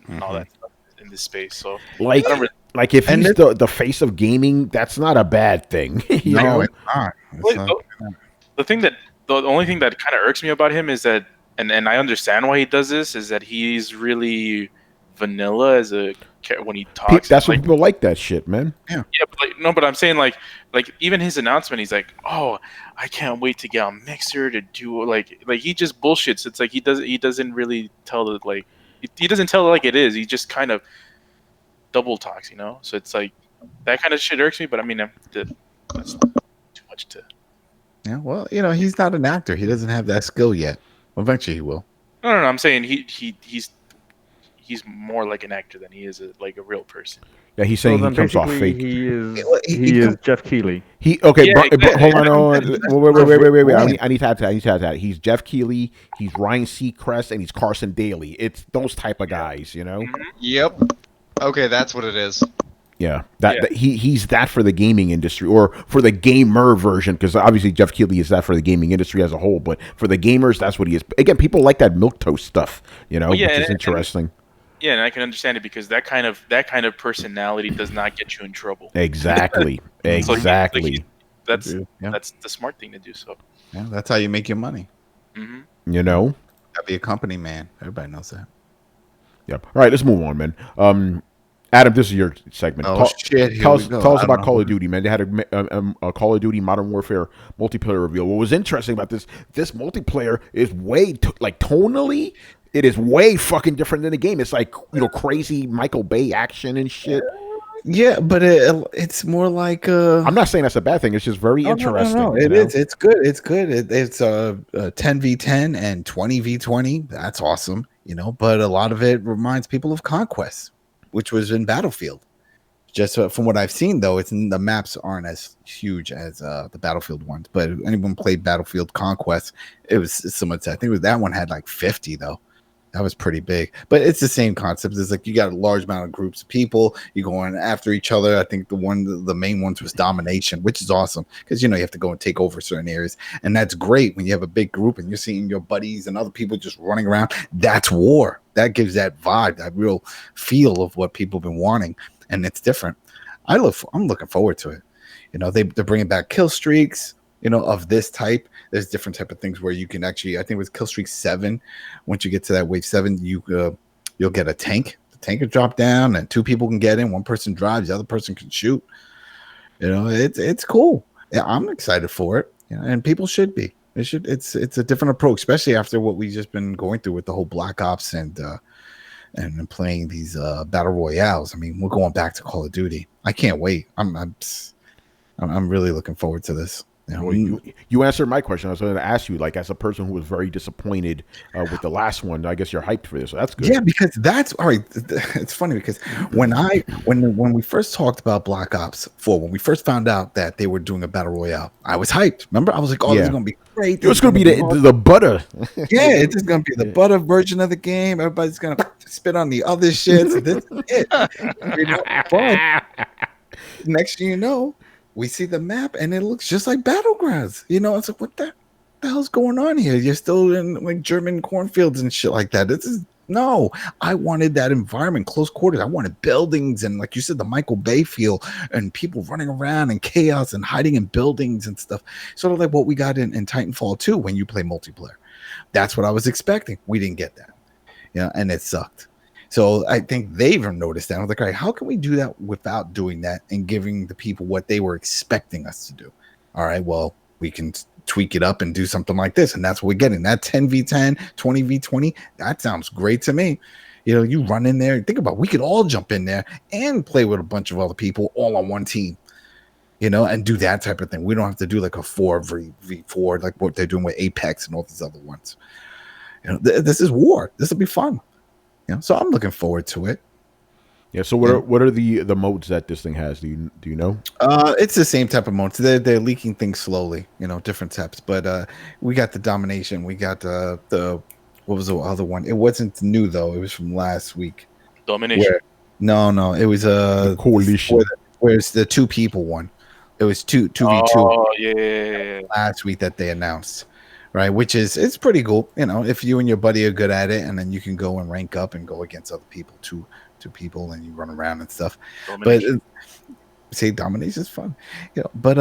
and all that stuff in this space. So Like, I don't really- like if And he's the face of gaming, that's not a bad thing. You No, know? it's not. It's Wait, not. the only thing that kind of irks me about him is that, and I understand why he does this, is that he's really vanilla as a when he talks. That's like, what people like that shit, man. yeah, but like, no, but I'm saying like even his announcement, he's like, oh, I can't wait to get on Mixer to do like he just bullshits. It's like he doesn't really tell it like he doesn't tell it like it is. He just kind of double talks, So it's like that kind of shit irks me. But I mean, that's too much to. Yeah, well, he's not an actor. He doesn't have that skill yet. Eventually, he will. No. I'm saying he's more like an actor than he is like a real person. Yeah, he's saying So he then comes off basically fake. he is Jeff Keighley. Okay, Yeah, hold exactly. on. Wait. I need to add that. He's Jeff Keighley, he's Ryan Seacrest, and he's Carson Daly. It's those type of guys, Yep. Okay, that's what it is. Yeah, he's that for the gaming industry or for the gamer version, because obviously Jeff Keighley is that for the gaming industry as a whole. But for the gamers, that's what he is. Again, people like that milktoast stuff, which is interesting. Yeah, and I can understand it because that kind of personality does not get you in trouble. Exactly, So, exactly. That's Yeah. that's the smart thing to do. So, Yeah, that's how you make your money. mhm. Gotta be a company man. Everybody knows that. Yep. All right, let's move on, man. Adam, this is your segment. Oh, shit. Here Tell we us go. about I don't Call know. of Duty, man. They had a Call of Duty Modern Warfare multiplayer reveal. What was interesting about this multiplayer is way tonally, it is way fucking different than the game. It's like crazy Michael Bay action and shit. Yeah, but it's more like I'm not saying that's a bad thing. It's just very interesting. No. It is. It's good. It's good. It's 10v10 and 20v20. That's awesome. But a lot of it reminds people of Conquest, which was in Battlefield. Just from what I've seen, though, the maps aren't as huge as the Battlefield ones. But if anyone played Battlefield Conquest, it was similar to. I think that one had like 50 though. That was pretty big, but it's the same concept. It's like you got a large amount of groups of people. You going after each other. I think the main ones was domination, which is awesome because you have to go and take over certain areas, and that's great when you have a big group and you're seeing your buddies and other people just running around. That's war. That gives that vibe, that real feel of what people have been wanting, and it's different. I'm looking forward to it. They're bringing back kill streaks. Of this type. There's different type of things where you can actually, I think with Kill Streak 7, once you get to that wave 7, you'll get a tank. The tank will drop down and 2 people can get in. One person drives, the other person can shoot. It's cool. Yeah, I'm excited for it. And people should be. It's a different approach, especially after what we've just been going through with the whole Black Ops and playing these battle royales. I mean, we're going back to Call of Duty. I can't wait. I'm really looking forward to this. Well, you answered my question. I was going to ask you, as a person who was very disappointed with the last one, I guess you're hyped for this. So that's good. Yeah, because that's all right. It's funny because when we first talked about Black Ops 4, when we first found out that they were doing a battle royale, I was hyped. Remember, I was like, "Oh, this is going to be great. It was going to be the butter." Yeah, it's just going to be the butter version of the game. Everybody's going to spit on the other shit. So this is it. But next thing you know, we see the map and it looks just like Battlegrounds. It's like, what the hell's going on here? You're still in like German cornfields and shit like that. No, I wanted that environment, close quarters. I wanted buildings and, like you said, the Michael Bay feel and people running around and chaos and hiding in buildings and stuff. Sort of like what we got in Titanfall 2 when you play multiplayer. That's what I was expecting. We didn't get that. And it sucked. So I think they even noticed that. I was like, all right, how can we do that without doing that and giving the people what they were expecting us to do? All right, well, we can tweak it up and do something like this. And that's what we're getting. That 10v10, 20v20, that sounds great to me. You know, you run in there, think about it, we could all jump in there and play with a bunch of other people all on one team, you know, and do that type of thing. We don't have to do like a 4v4 like what they're doing with Apex and all these other ones. You know, this is war. This will be fun. You know, so I'm looking forward to it. Yeah. So what are the modes that this thing has? Do you know? It's the same type of modes. They're leaking things slowly, you know, different types. But we got the domination. We got the what was the other one? It wasn't new though. It was from last week. Domination. No, it was a coalition. Where it's the 2 people one. It was 2v2. Oh yeah. Last week that they announced, right? Which is it's pretty cool. You know, if you and your buddy are good at it, and then you can go and rank up and go against other people too. 2 people and you run around and stuff. Domination. But say domination is fun, you know. But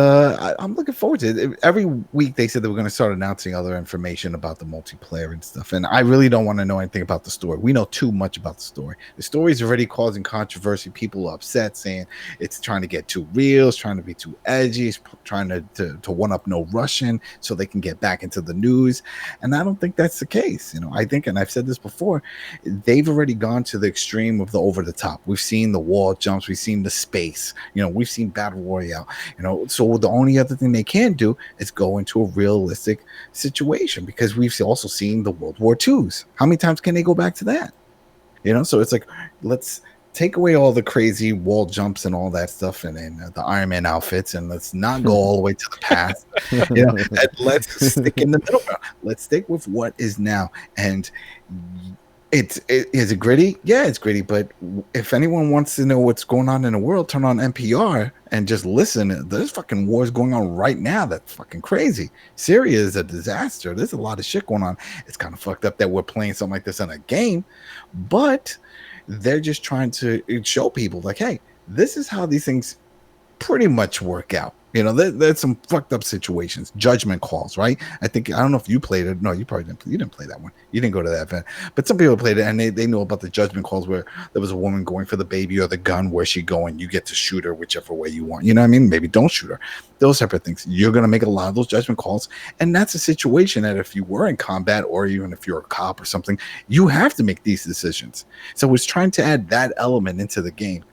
I'm looking forward to it. Every week they said they were going to start announcing other information about the multiplayer and stuff. And I really don't want to know anything about the story. We know too much about the story. The story is already causing controversy. People are upset, saying it's trying to get too real, it's trying to be too edgy, it's trying to one up No Russian so they can get back into the news. And I don't think that's the case. You know, I think, and I've said this before, they've already gone to the extreme of the over the top. We've seen the wall jumps, we've seen the space, you know, we've seen battle royale, you know. So the only other thing they can do is go into a realistic situation, because we've also seen the World War IIs. How many times can they go back to that? You know, so it's like, let's take away all the crazy wall jumps and all that stuff, and the Iron Man outfits, and let's not go all the way to the past. You know, and let's stick in the middle ground. Let's stick with what is now. And is it gritty? Yeah, it's gritty. But if anyone wants to know what's going on in the world, turn on NPR and just listen. There's fucking wars going on right now. That's fucking crazy. Syria is a disaster. There's a lot of shit going on. It's kind of fucked up that we're playing something like this in a game, but they're just trying to show people like, hey, this is how these things pretty much work out. You know, there's some fucked up situations, judgment calls, right? I don't know if you played it. No, you probably didn't. You didn't play that one. You didn't go to that event. But some people played it, and they know about the judgment calls where there was a woman going for the baby or the gun. Where's she going? You get to shoot her whichever way you want. You know what I mean? Maybe don't shoot her. Those type of things. You're going to make a lot of those judgment calls. And that's a situation that if you were in combat, or even if you're a cop or something, you have to make these decisions. So it's trying to add that element into the game.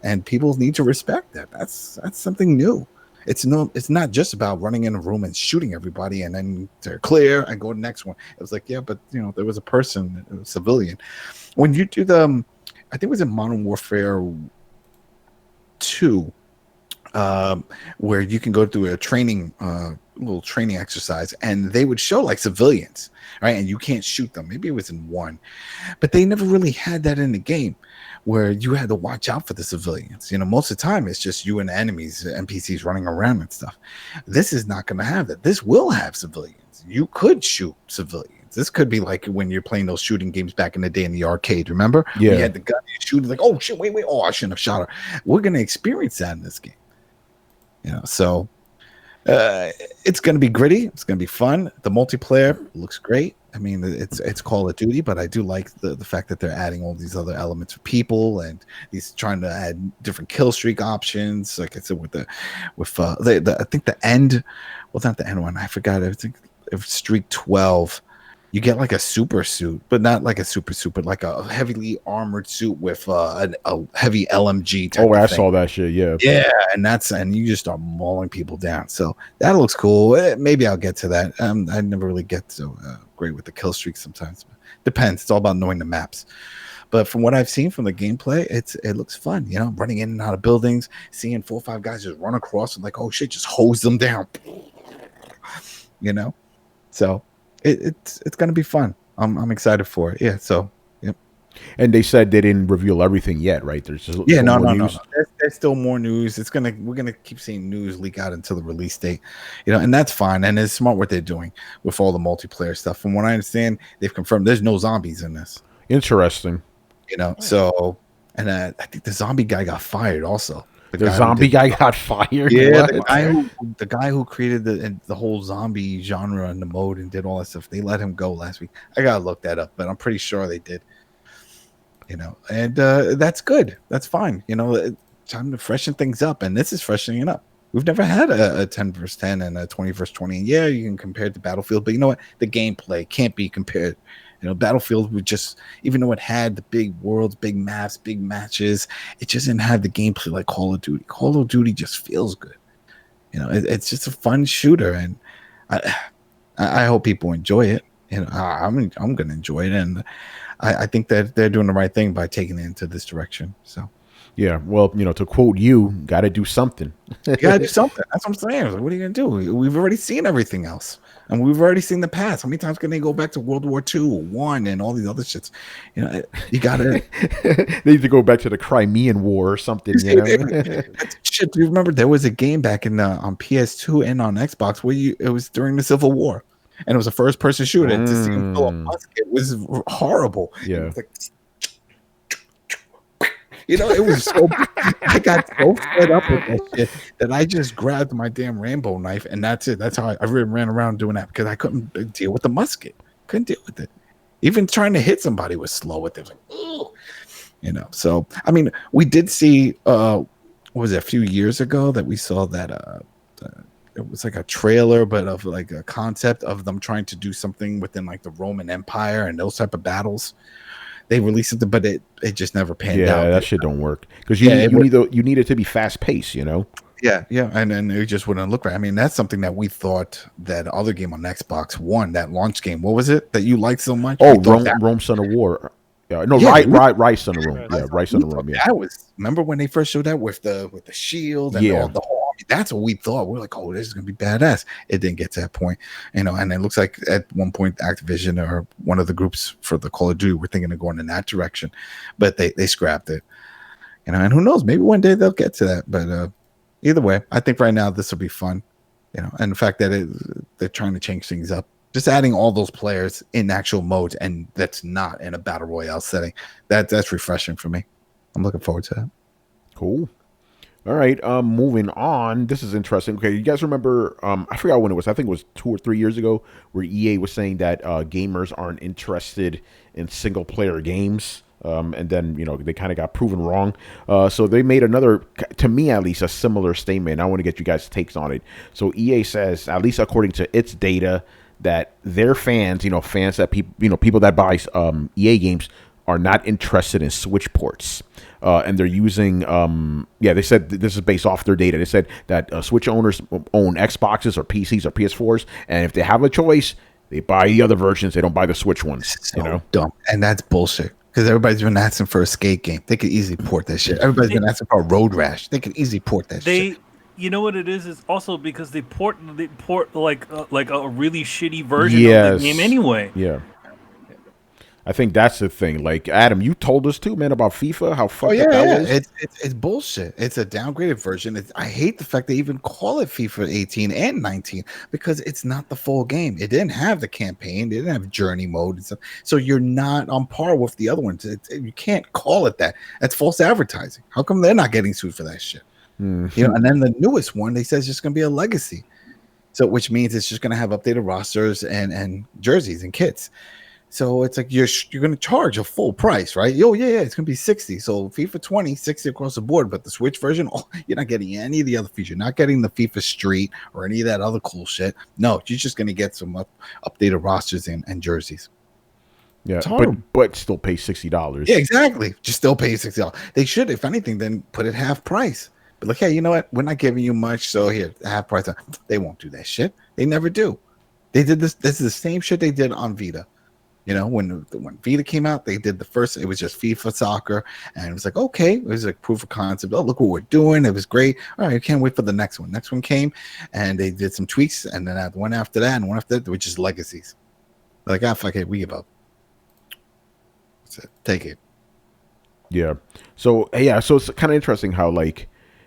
And people need to respect that. That's something new. It's not just about running in a room and shooting everybody and then they're clear and go to the next one. It was like, yeah, but you know, there was a person, a civilian. When you do I think it was in Modern Warfare 2, where you can go through a training, little training exercise, and they would show like civilians, right? And you can't shoot them. Maybe it was in 1, but they never really had that in the game, where you had to watch out for the civilians. You know, most of the time it's just you and the enemies, NPCs running around and stuff. This is not going to have that. This will have civilians. You could shoot civilians. This could be like when you're playing those shooting games back in the day in the arcade. Remember? Yeah. You had the gun, you shoot, like, oh shit, wait, oh, I shouldn't have shot her. We're going to experience that in this game. You know, so it's going to be gritty. It's going to be fun. The multiplayer looks great. I mean, it's Call of Duty, but I do like the fact that they're adding all these other elements for people, and he's trying to add different kill streak options. Like I said, I think the end, well, not the end one. I forgot. I think if streak 12, you get like a super suit, but not like a super suit, but like a heavily armored suit with a heavy LMG type. Oh, I saw that shit. Yeah, and you just start mauling people down. So that looks cool. Maybe I'll get to that. I never really get so great with the kill streaks sometimes. Depends. It's all about knowing the maps. But from what I've seen from the gameplay, it looks fun. You know, running in and out of buildings, seeing 4 or 5 guys just run across and like, oh shit, just hose them down. You know, so. It's gonna be fun. I'm excited for it. Yeah. So yep. And they said they didn't reveal everything yet, right? There's just no. There's still more news. We're gonna keep seeing news leak out until the release date, you know, and that's fine. And it's smart what they're doing with all the multiplayer stuff. From what I understand, they've confirmed there's no zombies in this. Interesting. You know. So, and I think the zombie guy got fired also. The zombie guy got fired. Yeah, the guy who created the whole zombie genre and the mode and did all that stuff. They let him go last week. I gotta look that up, but I'm pretty sure they did. You know, and that's good. That's fine. You know, time to freshen things up, and this is freshening it up. We've never had a 10 versus 10 and a 20 versus 20. And yeah, you can compare it to Battlefield, but you know what? The gameplay can't be compared. Battlefield would just, even though it had the big worlds, big maps, big matches, it just didn't have the gameplay like Call of Duty. Call of Duty just feels good. It's just a fun shooter, and I hope people enjoy it. I'm gonna enjoy it, and I think that they're doing the right thing by taking it into this direction. So. Yeah, well, to quote you, got to do something. You got to do something. That's what I'm saying. Like, what are you going to do? We've already seen everything else. And we've already seen the past. How many times can they go back to World War II or One and all these other shits? You got to... They need to go back to the Crimean War or something, Shit, do you remember there was a game back in on PS2 and on Xbox where it was during the Civil War. And it was a first-person shooter. To see him fill a musket was horrible. Yeah. It was like... it was so. I got so fed up with that shit that I just grabbed my damn Rambo knife, and that's it. That's how I ran around doing that because I couldn't deal with the musket. Couldn't deal with it. Even trying to hit somebody was slow with it. Like, ooh. So I mean, we did see. What was it, a few years ago that we saw that it was like a trailer, but of like a concept of them trying to do something within like the Roman Empire and those type of battles. They released it, but it just never panned out. Yeah, that shit don't work because you need it to be fast paced, Yeah, and then it just wouldn't look right. I mean, that's something that we thought that other game on Xbox One, that launch game. What was it that you liked so much? Oh, Rome Son of War. Rise Son of Rome. Yeah, Rise Son of Rome. Yeah, that was. Remember when they first showed that with the shield and the whole army? That's what we thought. We were like, oh, this is gonna be badass. It didn't get to that point, and it looks like at one point Activision or one of the groups for the Call of Duty were thinking of going in that direction, but they scrapped it. And who knows? Maybe one day they'll get to that. But either way, I think right now this will be fun. And the fact that they're trying to change things up. Just adding all those players in actual modes, and that's not in a battle royale setting. That's refreshing for me. I'm looking forward to that. Cool. All right. Moving on. This is interesting. Okay, you guys remember? I forgot when it was. I think it was 2 or 3 years ago, where EA was saying that gamers aren't interested in single player games. And then they kind of got proven wrong. So they made another, to me at least, a similar statement. I want to get you guys' takes on it. So EA says, at least according to its data, that their fans, fans that people that buy EA games are not interested in Switch ports. And they're using, they said this is based off their data. They said that Switch owners own Xboxes or PCs or PS4s, and if they have a choice, they buy the other versions. They don't buy the Switch ones. So dumb, and that's bullshit. Because everybody's been asking for a skate game. They could easily port that shit. Everybody's been asking for a Road Rash. They could easily port that shit. You know what it is? It's also because they port like a really shitty version of the game anyway. Yeah. I think that's the thing. Like, Adam, you told us too, man, about FIFA, how fucked up that was. It's bullshit. It's a downgraded version. I hate the fact they even call it FIFA 18 and 19 because it's not the full game. It didn't have the campaign. It didn't have journey mode and stuff. So you're not on par with the other ones. You can't call it that. That's false advertising. How come they're not getting sued for that shit? Mm-hmm. And then the newest one, they say it's just going to be a legacy. So which means it's just going to have updated rosters and jerseys and kits. So it's like you're going to charge a full price, right? It's going to be 60. So FIFA 20, 60 across the board. But the Switch version, you're not getting any of the other features. You're not getting the FIFA Street or any of that other cool shit. No, you're just going to get some updated rosters and jerseys. Yeah, but still pay $60. Yeah, exactly. Just still pay $60. They should, if anything, then put it half price. But like, hey, you know what? We're not giving you much, so here, half price. They won't do that shit. They never do. They did this. This is the same shit they did on Vita. When Vita came out, they did the first. It was just FIFA Soccer, and it was like, okay, it was like proof of concept. Oh, look what we're doing. It was great. All right, I can't wait for the next one. Next one came, and they did some tweaks, and then one after that, and one after that, they were just legacies. Like, fuck it, we give up. That's it. Take it. Yeah. So it's kind of interesting how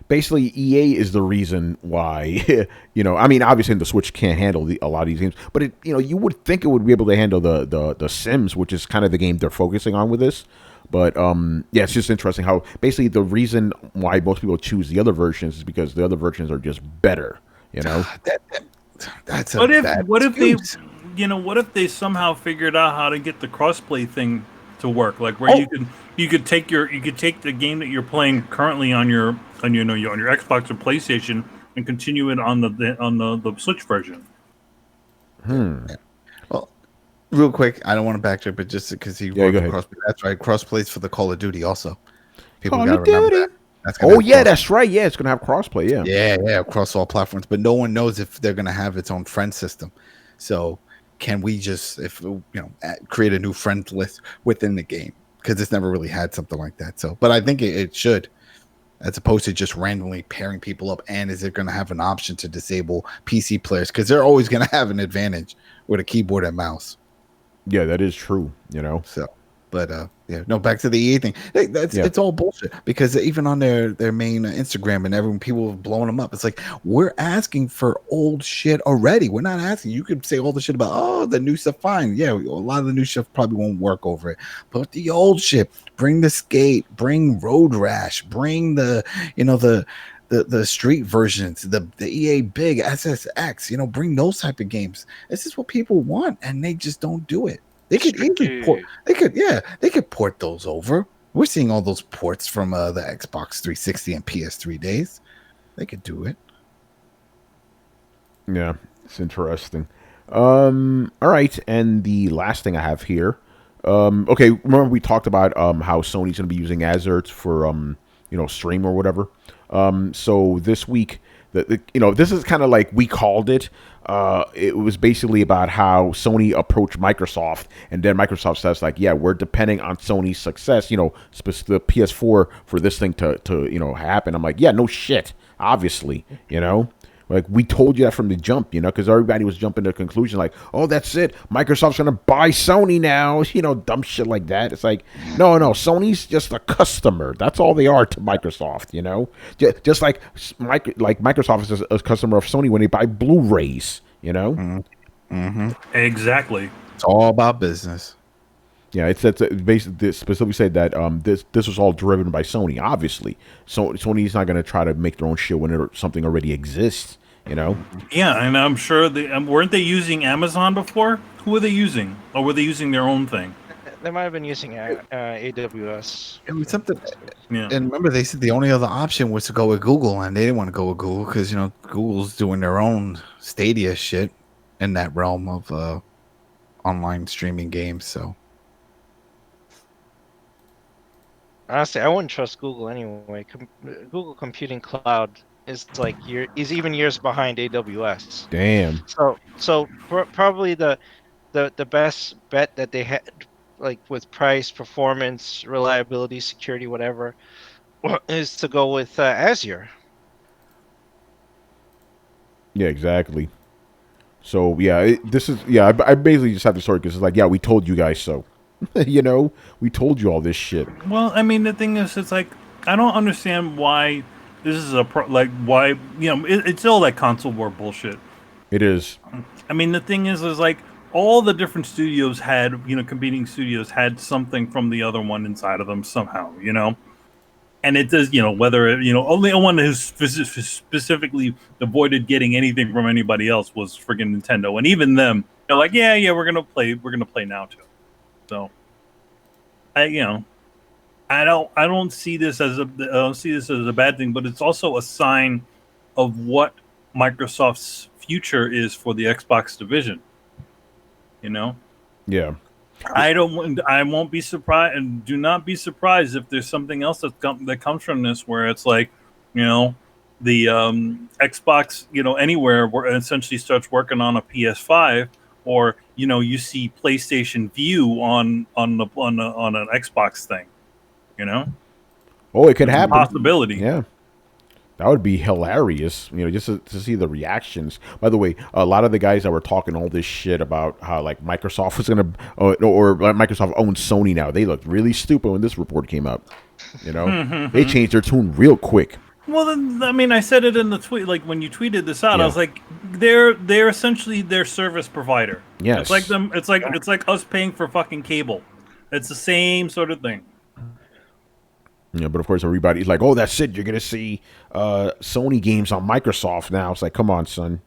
basically EA is the reason why I mean, obviously the Switch can't handle a lot of these games, but you would think it would be able to handle the Sims, which is kind of the game they're focusing on with this. But it's just interesting how basically the reason why most people choose the other versions is because the other versions are just better. That's what if they somehow figured out how to get the crossplay thing to work, like where you could take the game that you're playing currently on your Xbox or PlayStation and continue it on the Switch version. Well, real quick, I don't want to backtrack, but just because he wrote the crossplay, that's right. Crossplays for the Call of Duty also. People got to remember that. That's right. Yeah, it's gonna have crossplay. Yeah, across all platforms. But no one knows if they're gonna have its own friend system. So can we just, create a new friend list within the game? Because it's never really had something like that. So, but I think it should, as opposed to just randomly pairing people up. And is it going to have an option to disable PC players? Because they're always going to have an advantage with a keyboard and mouse. Yeah, that is true. So. But back to the EA thing. It's all bullshit, because even on their main Instagram and everyone, people are blowing them up. It's like, we're asking for old shit already. We're not asking. You could say all the shit about the new stuff. Fine, yeah, a lot of the new stuff probably won't work over it. But the old shit, bring the Skate, bring Road Rash, bring the street versions, the EA Big SSX. Bring those type of games. This is what people want, and they just don't do it. They could easily port. They could port those over. We're seeing all those ports from the Xbox 360 and PS3 days. They could do it. Yeah, it's interesting. All right, and the last thing I have here. Okay, remember we talked about how Sony's going to be using Azure for stream or whatever. So this week, this is kind of like we called it. It was basically about how Sony approached Microsoft, and then Microsoft says like, yeah, we're depending on Sony's success, the PS4 for this thing to happen. I'm like, yeah, no shit, obviously, like we told you that from the jump, because everybody was jumping to the conclusion like, oh, that's it, Microsoft's gonna buy Sony now, dumb shit like that. It's like, no, Sony's just a customer. That's all they are to Microsoft, just like Microsoft is a customer of Sony when they buy Blu-rays, Mm-hmm. Exactly. It's all about business. Yeah, it's basically specifically said that this was all driven by Sony. Obviously, so Sony's not going to try to make their own shit when something already exists. Yeah, and I'm sure weren't they using Amazon before? Who were they using, or were they using their own thing? They might have been using AWS. It was something. Yeah. And remember, they said the only other option was to go with Google, and they didn't want to go with Google because Google's doing their own Stadia shit in that realm of online streaming games. So. Honestly, I wouldn't trust Google anyway. Google Computing Cloud is even years behind AWS. Damn. So probably the best bet that they had, like with price, performance, reliability, security, whatever, is to go with Azure. Yeah, exactly. So yeah, I basically just have the story because it's like, yeah, we told you guys so. We told you all this shit. Well, I mean, the thing is, it's like, I don't understand why this is why, it's all that console war bullshit. It is. I mean, the thing is like, all the different studios had, competing studios had something from the other one inside of them somehow, and it does, whether, only one who specifically avoided getting anything from anybody else was friggin' Nintendo. And even them, they're like, yeah, we're going to play now too. So, I don't see this as a bad thing, but it's also a sign of what Microsoft's future is for the Xbox division. Yeah. I won't be surprised, and do not be surprised if there's something else that comes from this, where it's like, the Xbox, Anywhere, where it essentially starts working on a PS5. Or you see PlayStation View on an Xbox thing, Oh, it could happen. Possibility. Yeah, that would be hilarious. Just to see the reactions. By the way, a lot of the guys that were talking all this shit about how like Microsoft was gonna, or Microsoft owns Sony now, they looked really stupid when this report came out. They changed their tune real quick. Well, then, I mean, I said it in the tweet. Like when you tweeted this out, I was like, they're essentially their service provider. Yes. It's like them. It's like us paying for fucking cable. It's the same sort of thing. Yeah, but of course everybody's like, "Oh, that's it. You're gonna see Sony games on Microsoft now." It's like, come on, son.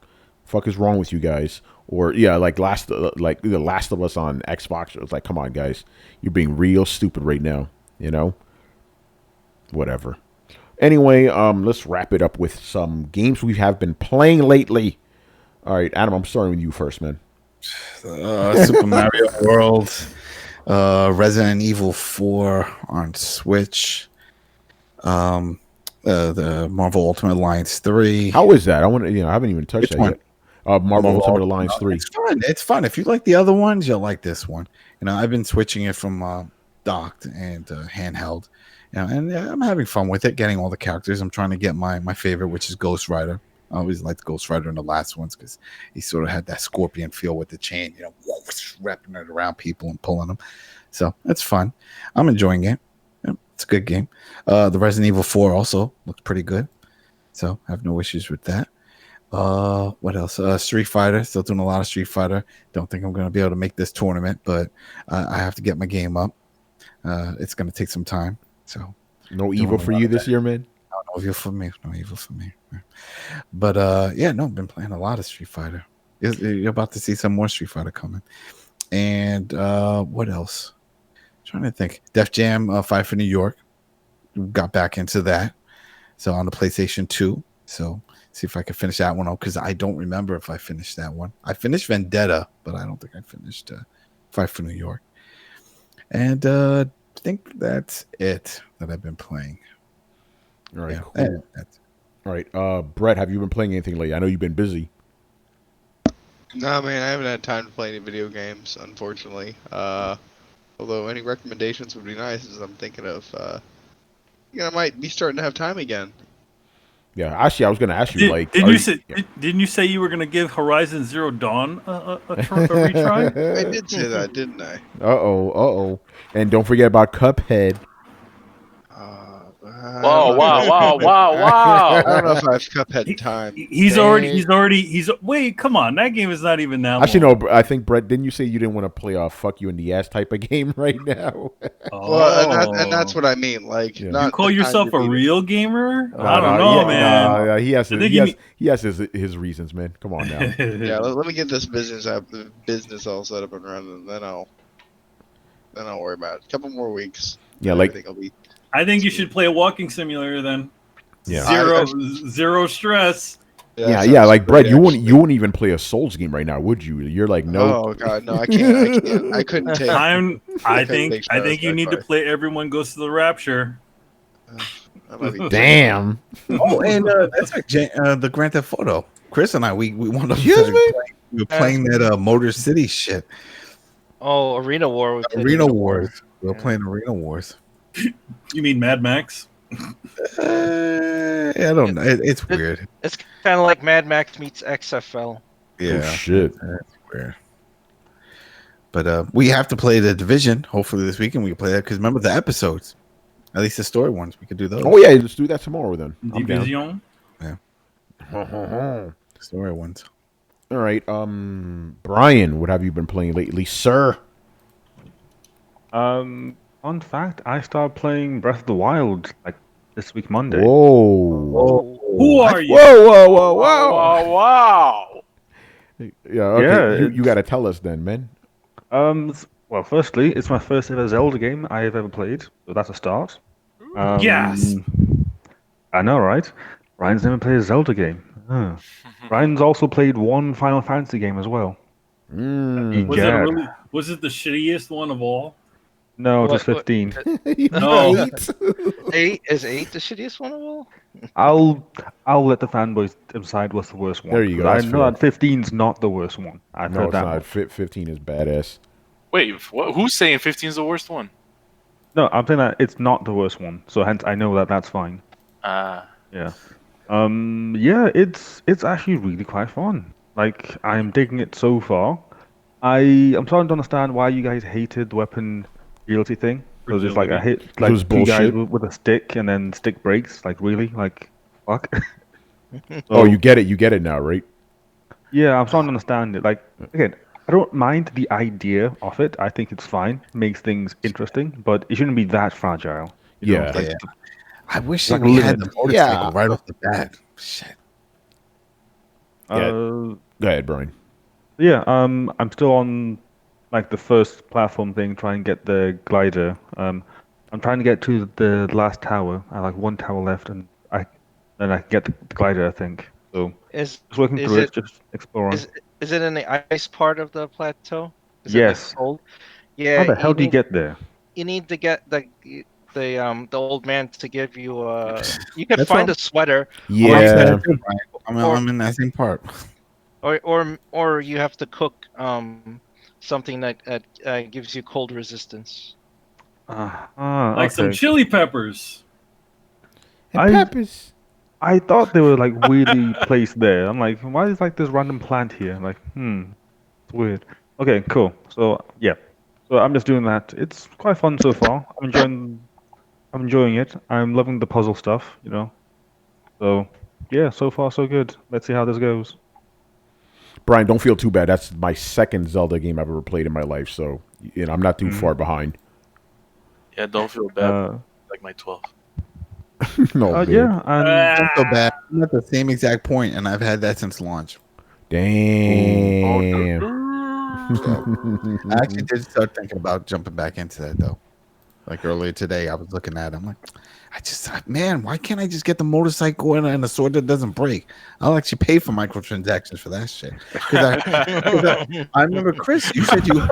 Fuck is wrong with you guys? Or like The Last of Us on Xbox. It's like, come on, guys. You're being real stupid right now. Whatever. Anyway, let's wrap it up with some games we have been playing lately. All right, Adam, I'm starting with you first, man. Super Mario World, Resident Evil 4 on Switch, the Marvel Ultimate Alliance 3. How is that? I haven't even touched Which that one? yet. Marvel Ultimate Alliance 3. It's fun. It's fun. If you like the other ones, you'll like this one. I've been switching it from docked and handheld. And I'm having fun with it, getting all the characters. I'm trying to get my favorite, which is Ghost Rider. I always liked Ghost Rider in the last ones because he sort of had that scorpion feel with the chain, wrapping it around people and pulling them. So it's fun. I'm enjoying it. It's a good game. The Resident Evil 4 also looks pretty good. So I have no issues with that. What else? Street Fighter. Still doing a lot of Street Fighter. Don't think I'm going to be able to make this tournament, but I have to get my game up. It's going to take some time. So no evil for you this year, man. No evil for me. No evil for me. But I've been playing a lot of Street Fighter. You're about to see some more Street Fighter coming. And what else? I'm trying to think. Def Jam 5 for New York. Got back into that. So on the PlayStation 2. So see if I can finish that one out because I don't remember if I finished that one. I finished Vendetta, but I don't think I finished 5 for New York. And I think that's it that I've been playing. All right, cool. All right, Brett, have you been playing anything lately? I know you've been busy. No, man, I haven't had time to play any video games, unfortunately. Although any recommendations would be nice, as I'm thinking of. I might be starting to have time again. Yeah, actually, I was going to ask you, didn't you say you were going to give Horizon Zero Dawn a retry? I did say that, didn't I? Uh-oh. And don't forget about Cuphead. Wow. I don't know if I have Cuphead time. Wait, come on. That game is not even that Actually, long. no, I think, Brett, didn't you say you didn't want to play a fuck you in the ass type of game right now? Well, and that's what I mean. Like, Yeah. not You call the yourself time a to beat it. real gamer? I don't know, man. He has his reasons, man. Come on now. Yeah, let me get this business all set up and running, and then I'll worry about it. A couple more weeks. Yeah, I think you should play a walking simulator then. Yeah. Zero stress. Yeah, like Brett, you wouldn't even play a Souls game right now, would you? You're like, no. Oh god, no, I can't. I couldn't take. I think you need to play Everyone Goes to the Rapture. Damn. Oh, and that's like the Grand Theft Auto. Chris and I, we wound up we were playing that Motor City shit. Oh, Arena War. Arena Wars. We were playing Arena Wars. You mean Mad Max? I don't know. It's weird. It's kind of like Mad Max meets XFL. Yeah. Oh, shit. That's weird. But we have to play The Division. Hopefully this weekend we can play that because remember the episodes, at least the story ones. We could do those. Oh yeah, let's do that tomorrow then. Division. Yeah. Story ones. All right, Brian, what have you been playing lately, sir? Fun fact, I started playing Breath of the Wild like this week Monday. Whoa. Who are you? Whoa. Wow. Yeah, okay. You got to tell us then, man. Well, firstly, it's my first ever Zelda game I have ever played, so that's a start. Yes. I know, right? Ryan's never played a Zelda game. Oh. Ryan's also played one Final Fantasy game as well. Was it the shittiest one of all? No, just 15. No. 8 is 8 the shittiest one of all? I'll let the fanboys decide what's the worst one. There you go. I know that 15's not the worst one. I've No, heard it's that not. one. 15 is badass. Wait, who's saying 15 is the worst one? No, I'm saying that it's not the worst one. So hence I know that that's fine. Yeah. Yeah, it's actually really quite fun. Like I'm digging it so far. I'm starting to understand why you guys hated the weapon agility thing because it's like a hit like two guys with a stick and then stick breaks. Like really, like fuck. Oh, you get it now, right? Yeah, I'm starting to understand it. Like again, I don't mind the idea of it. I think it's fine. Makes things interesting, but it shouldn't be that fragile. You know? Yeah. I wish like we had the motorcycle right off the bat. Shit. Go ahead, Brian. Yeah, I'm still on like the first platform thing, try and get the glider. I'm I'm trying to get to the last tower. I have like one tower left, and I can get the glider. I think so. Is Just working is through it it, just exploring. is it in the ice part of the plateau? Is it like Yes. cold? How Yeah, the hell do you get there? you need to get the old man to give you you can That's find all. a sweater Yeah. I'm in that same part. or you have to cook something that gives you cold resistance. Like some Okay. chili peppers. And peppers. I thought they were like weirdly placed there. I'm like, why is like this random plant here? I'm like, it's weird. Okay, cool. So yeah, so I'm just doing that. It's quite fun so far. I'm enjoying it. I'm loving the puzzle stuff. So yeah, so far so good. Let's see how this goes. Brian, don't feel too bad. That's my second Zelda game I've ever played in my life, so I'm not too far behind. Yeah, don't feel bad. Like my 12. No, yeah, and Don't feel bad. I'm at the same exact point, and I've had that since launch. damn. I actually did start thinking about jumping back into that though. Like earlier today, I was looking at it. I'm like, man, why can't I just get the motorcycle and a sword that doesn't break? I'll actually pay for microtransactions for that shit. Because I remember, Chris, you said you.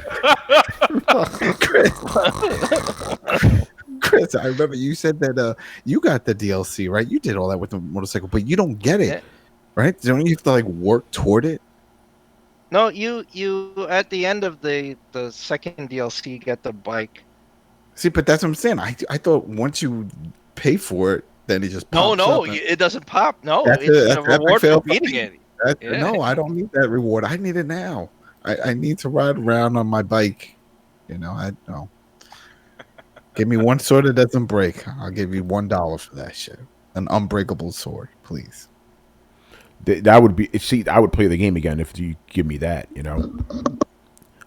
Chris, I remember you said that you got the DLC, right? You did all that with the motorcycle, but you don't get it, right? Don't you have to like work toward it? No, you at the end of the second DLC you get the bike. See, but that's what I'm saying. I thought once you pay for it, then it just pops up. It doesn't pop. No, That's it's a a reward fail for beating it. No, I don't need that reward. I need it now. I need to ride around on my bike. I know. Give me one sword that doesn't break. I'll give you $1 for that shit. An unbreakable sword, please. That would be. See, I would play the game again if you give me that.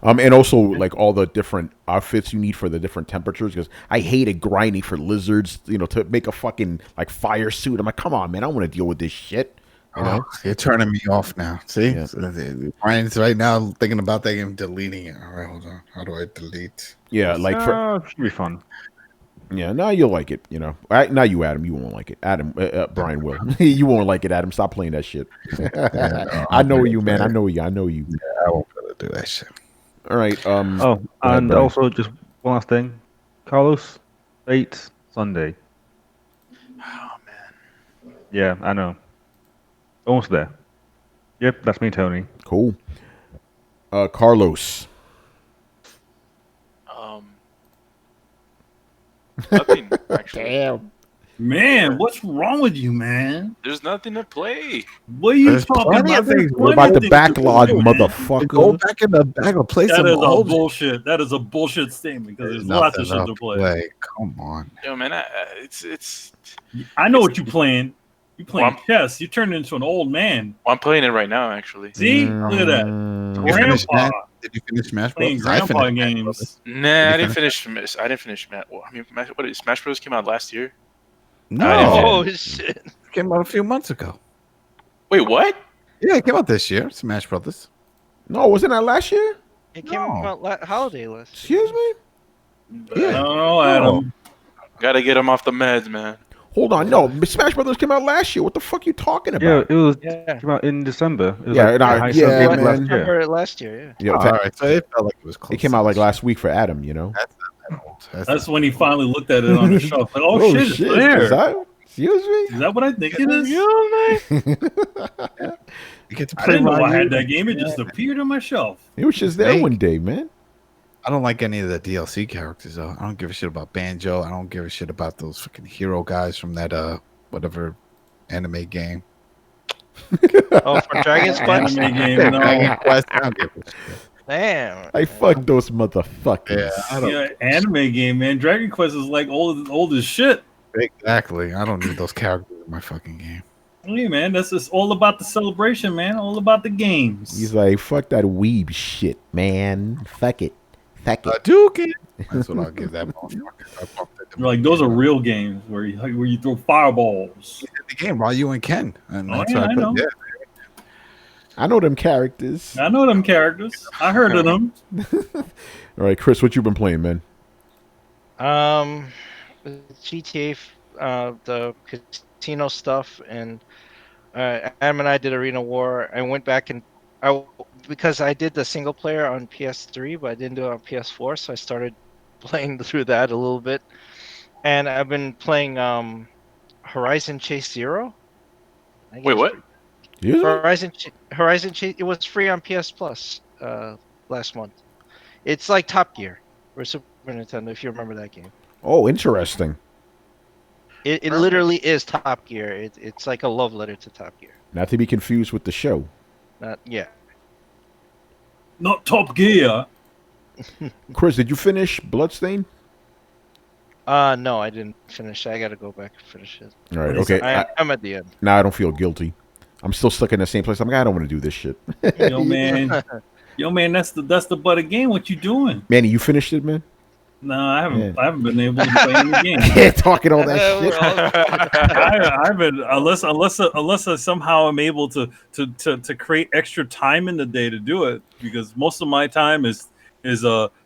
And also like all the different outfits you need for the different temperatures, because I hated grinding for lizards. To make a fucking like fire suit. I'm like, come on, man, I don't want to deal with this shit. You're turning me off now. See, Yeah. Ryan's right now thinking about that game, deleting it. All right, hold on. How do I delete? Yeah, like should be fun. Yeah, now you'll like it. Now you, Adam, you won't like it. Adam, Brian will. You won't like it, Adam. Stop playing that shit. I know you, man. I know you. I know you. Yeah, I won't be able to do that shit. All right. And also just one last thing, Carlos, Fate Sunday. Oh man. Yeah, I know. Almost there. Yep, that's me, Tony. Cool. Carlos. Nothing actually. Damn. Man, what's wrong with you, man? There's nothing to play. What are you There's talking plenty about? of things. What about the backlog, Go motherfucker? back in the bag and play That some is a old bullshit. That is a bullshit statement because there's lots of shit to play. Come on. Yo, man, it's. I know what you're playing. You're playing chess. You turned into an old man. Well, I'm playing it right now, actually. See? Look at that. Grandpa. Did you finish Smash Playing Bros? grandpa games. Nah, I didn't finish. I didn't finish. Well, I mean, what is Smash Bros. Came out last year. No, Oh shit! it came out a few months ago. Wait, what? Yeah, it came out this year. Smash Brothers. No, wasn't that last year? It came out holiday list. Excuse me? I don't know, Adam. Gotta get him off the meds, man. Hold on. No, Smash Brothers came out last year. What the fuck are you talking Yeah, about? it was Yeah. came out in December. It was Yeah, like no, the high yeah, summer man. last year. Remember last year, Yeah, All right, so it felt like it was close. it came out like last week for Adam, That's not that old. That's when he finally looked at it on the shelf. Like, oh, shit, it's there. Excuse me? Is that what I think it is? You get to I play didn't know I Ryu. had that game. It just appeared on my shelf. It was just there one day, man. I don't like any of the DLC characters though. I don't give a shit about Banjo. I don't give a shit about those fucking hero guys from that whatever anime game. Oh, for Dragon's Quest. Anime game, no. Dragon Quest. I don't give a shit. Damn. I fuck those motherfuckers. Yeah, I don't. Yeah, anime game, man. Dragon Quest is like old as shit. Exactly. I don't need those characters in my fucking game. Hey, man, that's just all about the celebration, man. All about the games. He's like, fuck that weeb shit, man. Fuck it. Fuck it. Hadouken. That's what I'll give that motherfucker. Like those are real games where you throw fireballs. The game Ryu and Ken. And Oh, that's yeah, what I know. Yeah. I know them characters. I know them characters. I heard of them. All right, Chris, what you been playing, man? GTA, the casino stuff, and Adam and I did Arena War. I went back and because I did the single player on PS3, but I didn't do it on PS4, so I started playing through that a little bit. And I've been playing Horizon Chase Zero. Wait, what? Horizon Chase. It was free on PS Plus last month. It's like Top Gear or Super Nintendo, if you remember that game. Oh, interesting. It literally is Top Gear. It's like a love letter to Top Gear. Not to be confused with the show. Not Top Gear. Chris, did you finish Bloodstain? No, I didn't finish. I got to go back and finish it. All right, okay. I'm at the end. Now I don't feel guilty. I'm still stuck in the same place. I'm like, I don't want to do this shit. Yo, man, that's the butt of game. What you doing, Manny? You finished it, man? No, I haven't. Yeah. I haven't been able to play any game. Talking all that shit. I've been unless I somehow am able to create extra time in the day to do it, because most of my time is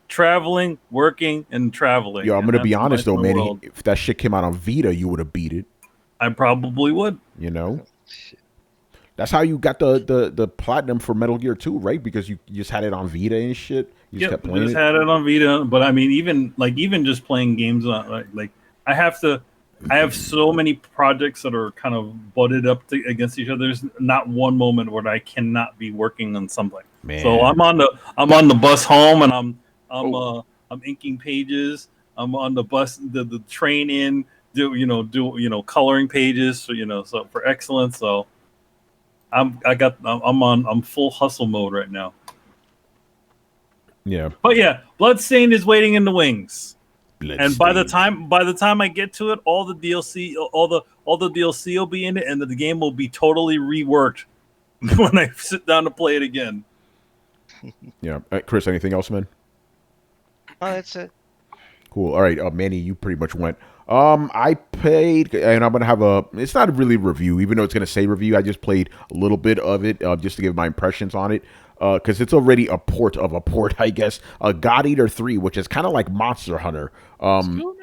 traveling, working, and traveling. Yo, I'm gonna be honest though, Manny. If that shit came out on Vita, you would have beat it. I probably would. You know. That's how you got the platinum for Metal Gear 2, right? Because you just had it on Vita and shit. You just kept playing it. Had it on Vita, but I mean, even just playing games on like I have so many projects that are kind of butted up against each other. There's not one moment where I cannot be working on something. Man. So I'm on the bus home, and I'm inking pages. I'm on the bus, the train in, do coloring pages, so for excellence. So I'm full hustle mode right now. Yeah. But yeah, Bloodstain is waiting in the wings. And by the time I get to it, all the DLC will be in it, and the game will be totally reworked when I sit down to play it again. Yeah. Chris, anything else, man? Oh, that's it. Cool. All right, Manny, you pretty much went. I played, and I'm gonna have it's not really a review, even though it's gonna say review. I just played a little bit of it, just to give my impressions on it, because it's already a port of a port, I guess. God Eater 3, which is kind of like Monster Hunter.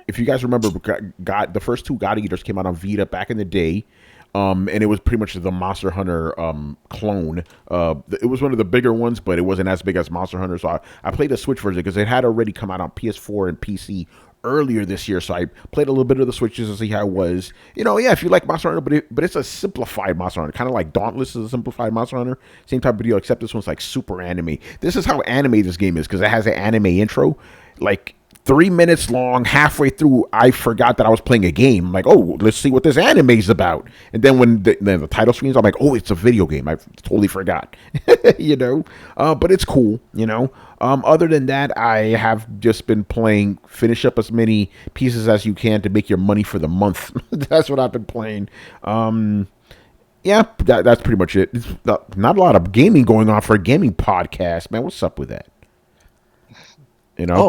If you guys remember, the first two God Eaters came out on Vita back in the day. And it was pretty much the Monster Hunter clone. It was one of the bigger ones, but it wasn't as big as Monster Hunter. So I played the Switch version because it had already come out on PS4 and PC earlier this year. So I played a little bit of the Switches to see how it was. If you like Monster Hunter, but it's a simplified Monster Hunter, kind of like Dauntless is a simplified Monster Hunter. Same type of deal, except this one's like super anime. This is how anime this game is, because it has an anime intro, like 3 minutes long. Halfway through, I forgot that I was playing a game. I'm like, oh, let's see what this anime is about. And then when the title screens, I'm like, oh, it's a video game. I totally forgot. But it's cool. Other than that, I have just been playing. Finish up as many pieces as you can to make your money for the month. That's what I've been playing. Yeah, that's pretty much it. It's not a lot of gaming going on for a gaming podcast, man. What's up with that?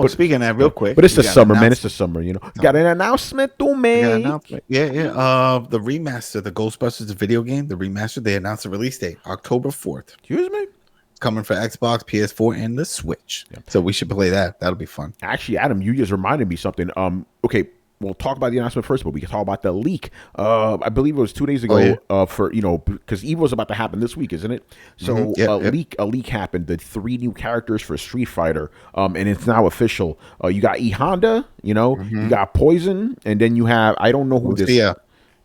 Speaking of that, real quick. But it's the summer, man. It's the summer, You got an announcement to make. Yeah. The remaster, the Ghostbusters video game, the remaster, they announced a release date, October 4th. Excuse me? It's coming for Xbox, PS4, and the Switch. Yeah. So we should play that. That'll be fun. Actually, Adam, you just reminded me something. Okay, we'll talk about the announcement first, but we can talk about the leak. I believe it was 2 days ago. For because EVO was about to happen this week, isn't it? So a leak happened. The 3 new characters for Street Fighter, and it's now official. You got E-Honda, you got Poison, and then you have I don't know who this.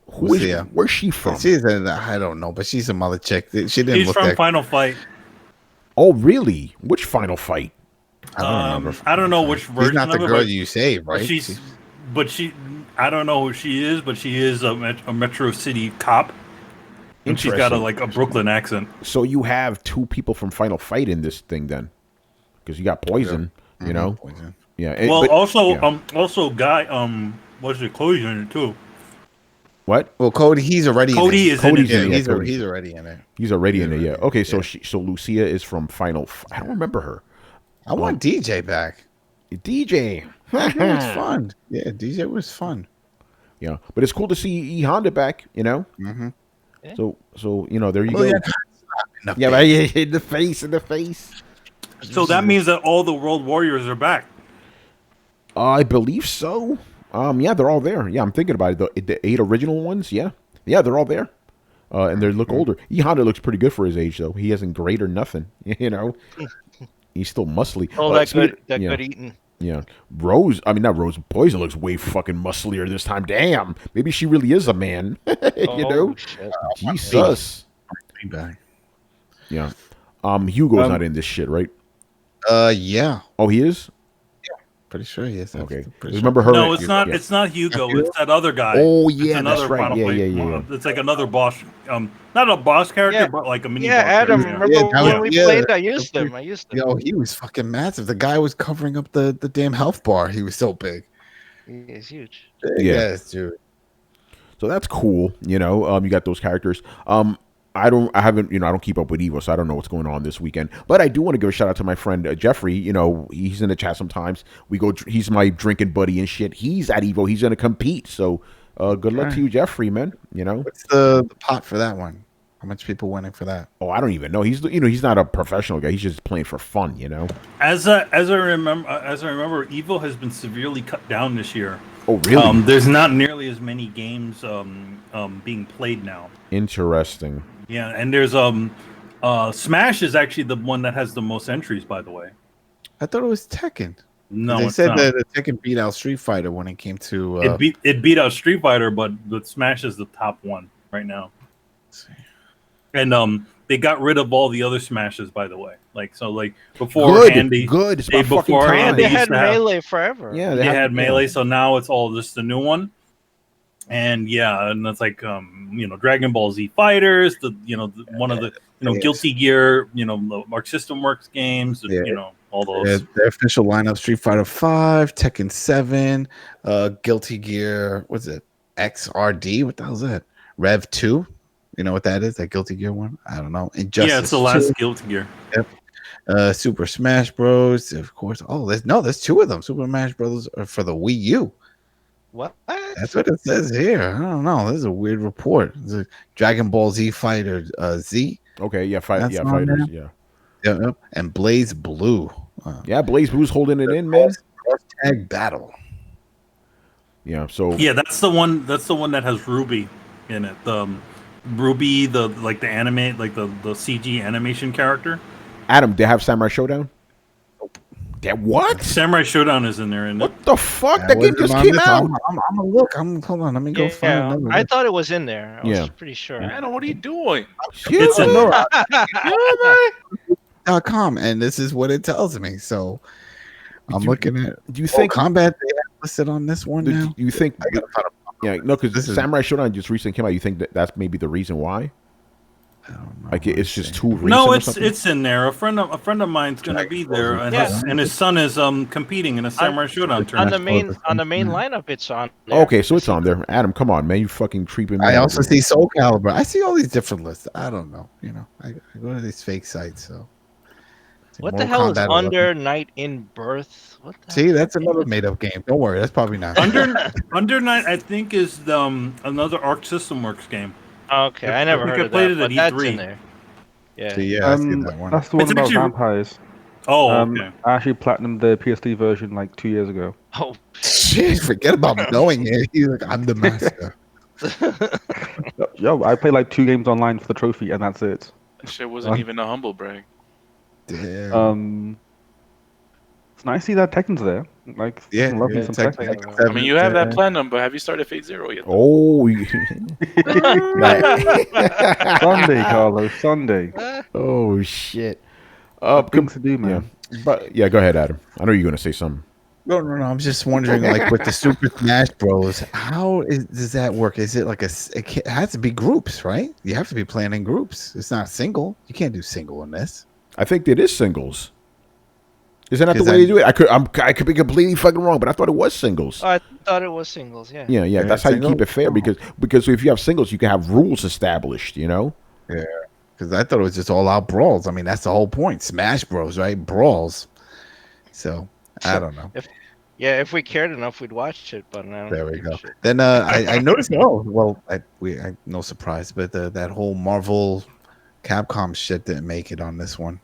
Where's she from? I don't know, but she's a mother chick. She didn't. She's from Final Fight. Oh, really? Which Final Fight? I don't remember. I don't know which version. She's not the girl you say, right? But I don't know who she is, but she is a Metro City cop. And she's got a Brooklyn accent. So you have 2 people from Final Fight in this thing then. Because you got Poison, Poison. Yeah. Also Guy, what's it, Cody's in it too. What? Well, Cody, he's already Cody in it. Cody's in it. He's already in it. He's already in it, yeah. Okay, so Lucia is from Final I don't remember her. I want DJ back. DJ. It was fun. Yeah, DJ was fun. Yeah, but it's cool to see E-Honda back, Mm-hmm. Yeah. So there you go. Yeah, in the face. So that means that all the World Warriors are back. I believe so. Yeah, they're all there. Yeah, I'm thinking about it. The 8 original ones. Yeah, they're all there. And they look older. E Honda looks pretty good for his age, though. He hasn't grayed or nothing. You know, he's still muscly. Oh, good eating. Yeah, Rose. I mean, not Rose. Poison looks way fucking musclier this time. Damn, maybe she really is a man. You know, shit. Jesus. Yeah. Hugo's not in this shit, right? Yeah. Oh, he is. Pretty sure he is. Okay. Pretty Remember her? No, it's not. It's not Hugo. It's that other guy. Oh It's yeah, that's another right. Final Fight. It's like another boss. Not a boss character, but like a mini. Yeah, boss Adam. character. Remember when we played? I used him. Yo, he was fucking massive. The guy was covering up the damn health bar. He was so big. He's huge. Yes, dude. So that's cool. You know, you got those characters. I haven't, I don't keep up with Evo, so I don't know what's going on this weekend. But I do want to give a shout out to my friend Jeffrey. You know, he's in the chat sometimes. He's my drinking buddy and shit. He's at Evo. He's going to compete. So good luck to you, Jeffrey, man. You know, what's the pot for that one? How much people winning for that? Oh, I don't even know. He's not a professional guy. He's just playing for fun. You know. As I remember, Evo has been severely cut down this year. Oh, really? There's not nearly as many games being played now. Interesting. Yeah, and there's Smash is actually the one that has the most entries, by the way. I thought it was Tekken. No, they it's said not. that Tekken beat out Street Fighter when it came to. It beat out Street Fighter, but Smash is the top one right now. And they got rid of all the other Smashes, by the way. Like before Handy, good. It's about fucking time. They had Melee forever. Yeah, they had Melee, so now it's all just the new one. And and that's like Dragon Ball Z Fighters, one of the Guilty Gear, the Arc System Works games, all those. The official lineup: Street Fighter 5, Tekken 7, Guilty Gear. What's it? XRD. What the hell is that? Rev 2. You know what that is? That Guilty Gear one? I don't know. Injustice It's the last 2. Guilty Gear. Yep. Super Smash Bros. Of course. Oh, there's 2 of them. Super Smash Bros. Are for the Wii U. What? That's what it says here. I don't know. This is a weird report. It's a Dragon Ball Z Fighter Z. Okay, yeah, fighters, yeah. Yep. And Blaze Blue. Blaze Blue's holding it in, man. Tag battle. Yeah, so that's the one that has Ruby in it. Ruby, the anime, like the CG animation character. Adam, they have Samurai Showdown? That what? Samurai Showdown is in there, isn't it? What the fuck? That game just came out. I'm gonna look. Hold on. Let me go find another. I thought it was in there. I was pretty sure. Adam, what are you doing? It's in there. .com, and this is what it tells me. So I'm looking at. Do you think Combat they have listed on this one now? Do you think? Yeah, no, because Samurai Showdown just recently came out. You think that's maybe the reason why? I don't know. Like it's just too recent. No, it's in there. A friend of mine's gonna be there, and his son is competing in a Samurai Showdown tournament. On the main lineup, it's on. There. Okay, so it's on there. Adam, come on, man, you fucking creeping me. I also see Soul Calibur. I see all these different lists. I don't know. I go to these fake sites. So what the hell is Under Night in Birth? What the see, that's another made-up game. Don't worry, that's probably not. Under Night, I think, is another Arc System Works game. Okay, I never heard of that, but that's in there. Yeah, I see that one. That's the one about vampires. Oh, okay. I actually platinumed the PS3 version like 2 years ago. Oh, shit! Forget about knowing it. He's like, I'm the master. Yo, I played like 2 games online for the trophy, and that's it. That shit wasn't even a humble brag. Damn. It's nice to see that Tekken's there. Like, Tekken. I mean, you have that platinum, but have you started Fate Zero yet? Oh, Sunday, Carlos. Sunday. Oh shit. Things to do, man. Yeah. But go ahead, Adam. I know you're gonna say something. No. I'm just wondering, like with the Super Smash Bros, does that work? Is it like it has to be groups, right? You have to be playing in groups. It's not single. You can't do single in this. I think it is singles. Isn't that the way they do it? I could be completely fucking wrong, but I thought it was singles. I thought it was singles. Yeah. Yeah. That's how you keep it fair because if you have singles, you can have rules established. Yeah. Because I thought it was just all out brawls. I mean, that's the whole point. Smash Bros, right? Brawls. So I don't know. If we cared enough, we'd watch it. But there we go. Then I noticed. No surprise, but that whole Marvel Capcom shit didn't make it on this one.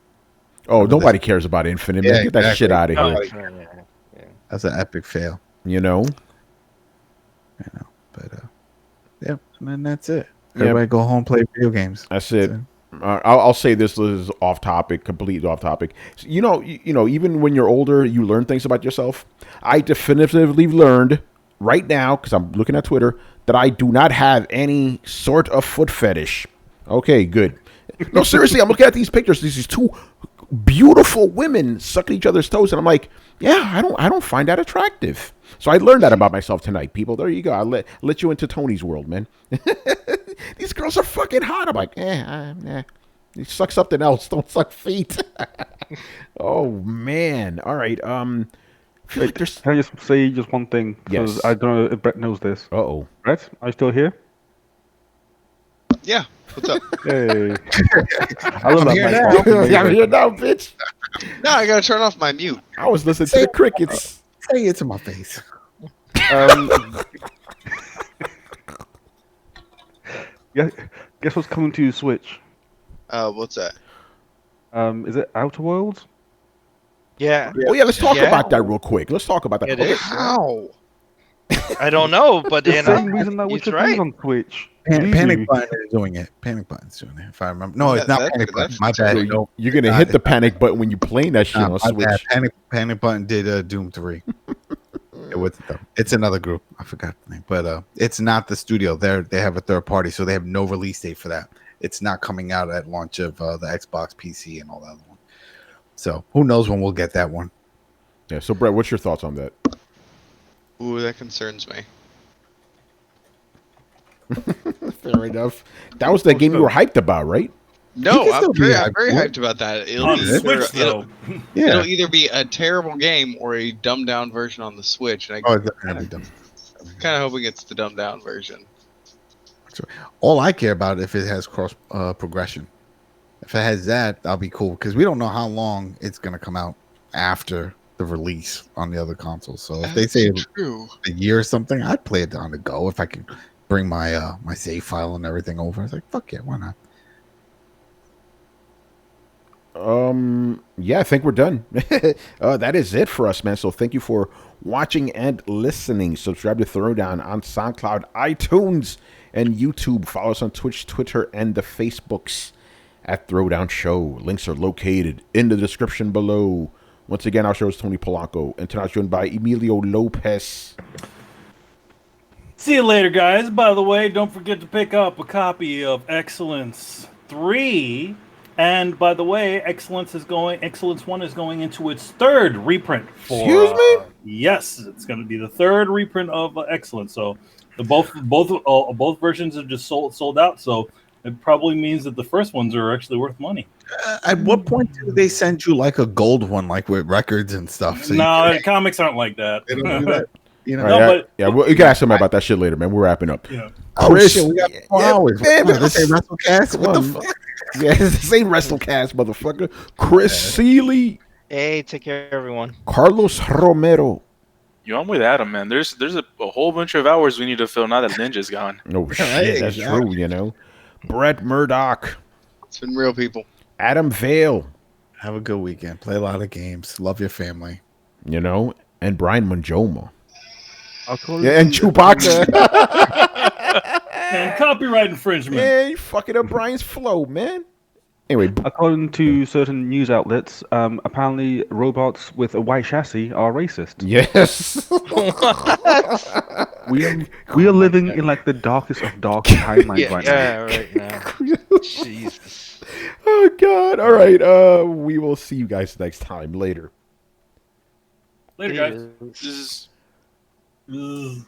Oh, nobody cares about Infinite, man. Get that shit out of here. That's an epic fail. But yeah, and then that's it. Everybody go home, play video games. That's it. I'll say this is off topic, completely off topic. You know, even when you're older, you learn things about yourself. I definitively learned right now, because I'm looking at Twitter, that I do not have any sort of foot fetish. Okay, good. No, seriously, I'm looking at these pictures. These two beautiful women sucking each other's toes, and I'm like, yeah, I don't find that attractive. So I learned that about myself tonight, people. There you go. I let you into Tony's world, man. These girls are fucking hot. I'm like, you suck something else. Don't suck feet. Oh man. All right. Feel like there's... Can I just say just one thing? Because Yes. I don't know if Brett knows this. Uh-oh. Brett, are you still here? Yeah. What's up? Hey. I love I'm that here mic. now. Yeah, I'm here now, bitch. No, I gotta turn off my mute. I was listening to the crickets. Say it to my face. Yeah, guess what's coming to Switch? What's that? Is it Outer Worlds? Yeah. Oh yeah, let's talk Yeah. about that real quick. Let's talk about that. It Okay. is. How? I don't know, but The you same know, reason that he's Witcher 3 right. is on Switch. Believe Panic me. Button is doing it. Panic Button's doing it. If I remember, no, it's That- not that- Panic Button. that's My true. bad. So No, you're gonna it's hit not. the panic button when you're playing that shit Nah, on my Switch. bad. Panic Button did Doom 3. It wasn't them. It's another group. I forgot the name, but it's not the studio. They have a third party, so they have no release date for that. It's not coming out at launch of the Xbox, PC, and all that other one. So who knows when we'll get that one? Yeah. So Brett, what's your thoughts on that? Ooh, that concerns me. Fair enough. That was the game you were hyped about, right? No, can still be I'm very hyped hyped about that. On the Switch, though. It'll either be a terrible game or a dumbed down version on the Switch, and Oh, I it's definitely done. kind of hoping it's the dumbed down version. All I care about if it has cross progression. If it has that, I'll be cool because we don't know how long it's gonna come out after the release on the other consoles. So if they say That's true. a year or something, I'd play it on the go if I can bring my my save file and everything over. I was like, fuck yeah, why not? Yeah, I think we're done. That is it for us, man. So thank you for watching and listening. Subscribe to Throwdown on SoundCloud, iTunes, and YouTube. Follow us on Twitch, Twitter, and the Facebooks at Throwdown Show. Links are located in the description below. Once again, our show is Tony Polanco, and tonight's joined by Emilio Lopez. See you later, guys. By the way, don't forget to pick up a copy of Excellence 3. And by the way, Excellence 1 is going into its third reprint for Excuse me? Yes, it's going to be the third reprint of Excellence. So the both versions are just sold out, so it probably means that the first ones are actually worth money. At what point do they send you like a gold one, like with records and stuff? So No, comics aren't like that. they don't do that. You know, All right, No, but- we can ask somebody about that shit later, man. We're wrapping up. Yeah. oh Chris- shit, we got 4 Yeah, hours. man, What, this- this ain't WrestleCast? What the Come fuck? Yeah, it's the same WrestleCast, motherfucker. Chris Seeley, Hey, take care, everyone. Carlos Romero. Yo, I'm with Adam, man. There's a whole bunch of hours we need to fill now that Ninja's gone. Oh, shit, that's exactly. true, you know. Brett Murdoch, It's been real, people. Adam Vale, Have a good weekend. Play a lot of games. Love your family. you know, and Brian Manjoma. I'll call Yeah, and Chewbacca. And copyright infringement. Yeah, you fucking up Brian's flow, man. Anyway, According to certain news outlets, apparently robots with a white chassis are racist. yes. We are living in like the darkest of dark timelines right now. Yeah, right now. Jesus. Oh, God. All right. We will see you guys next time. Later. Later, guys. This is Ugh.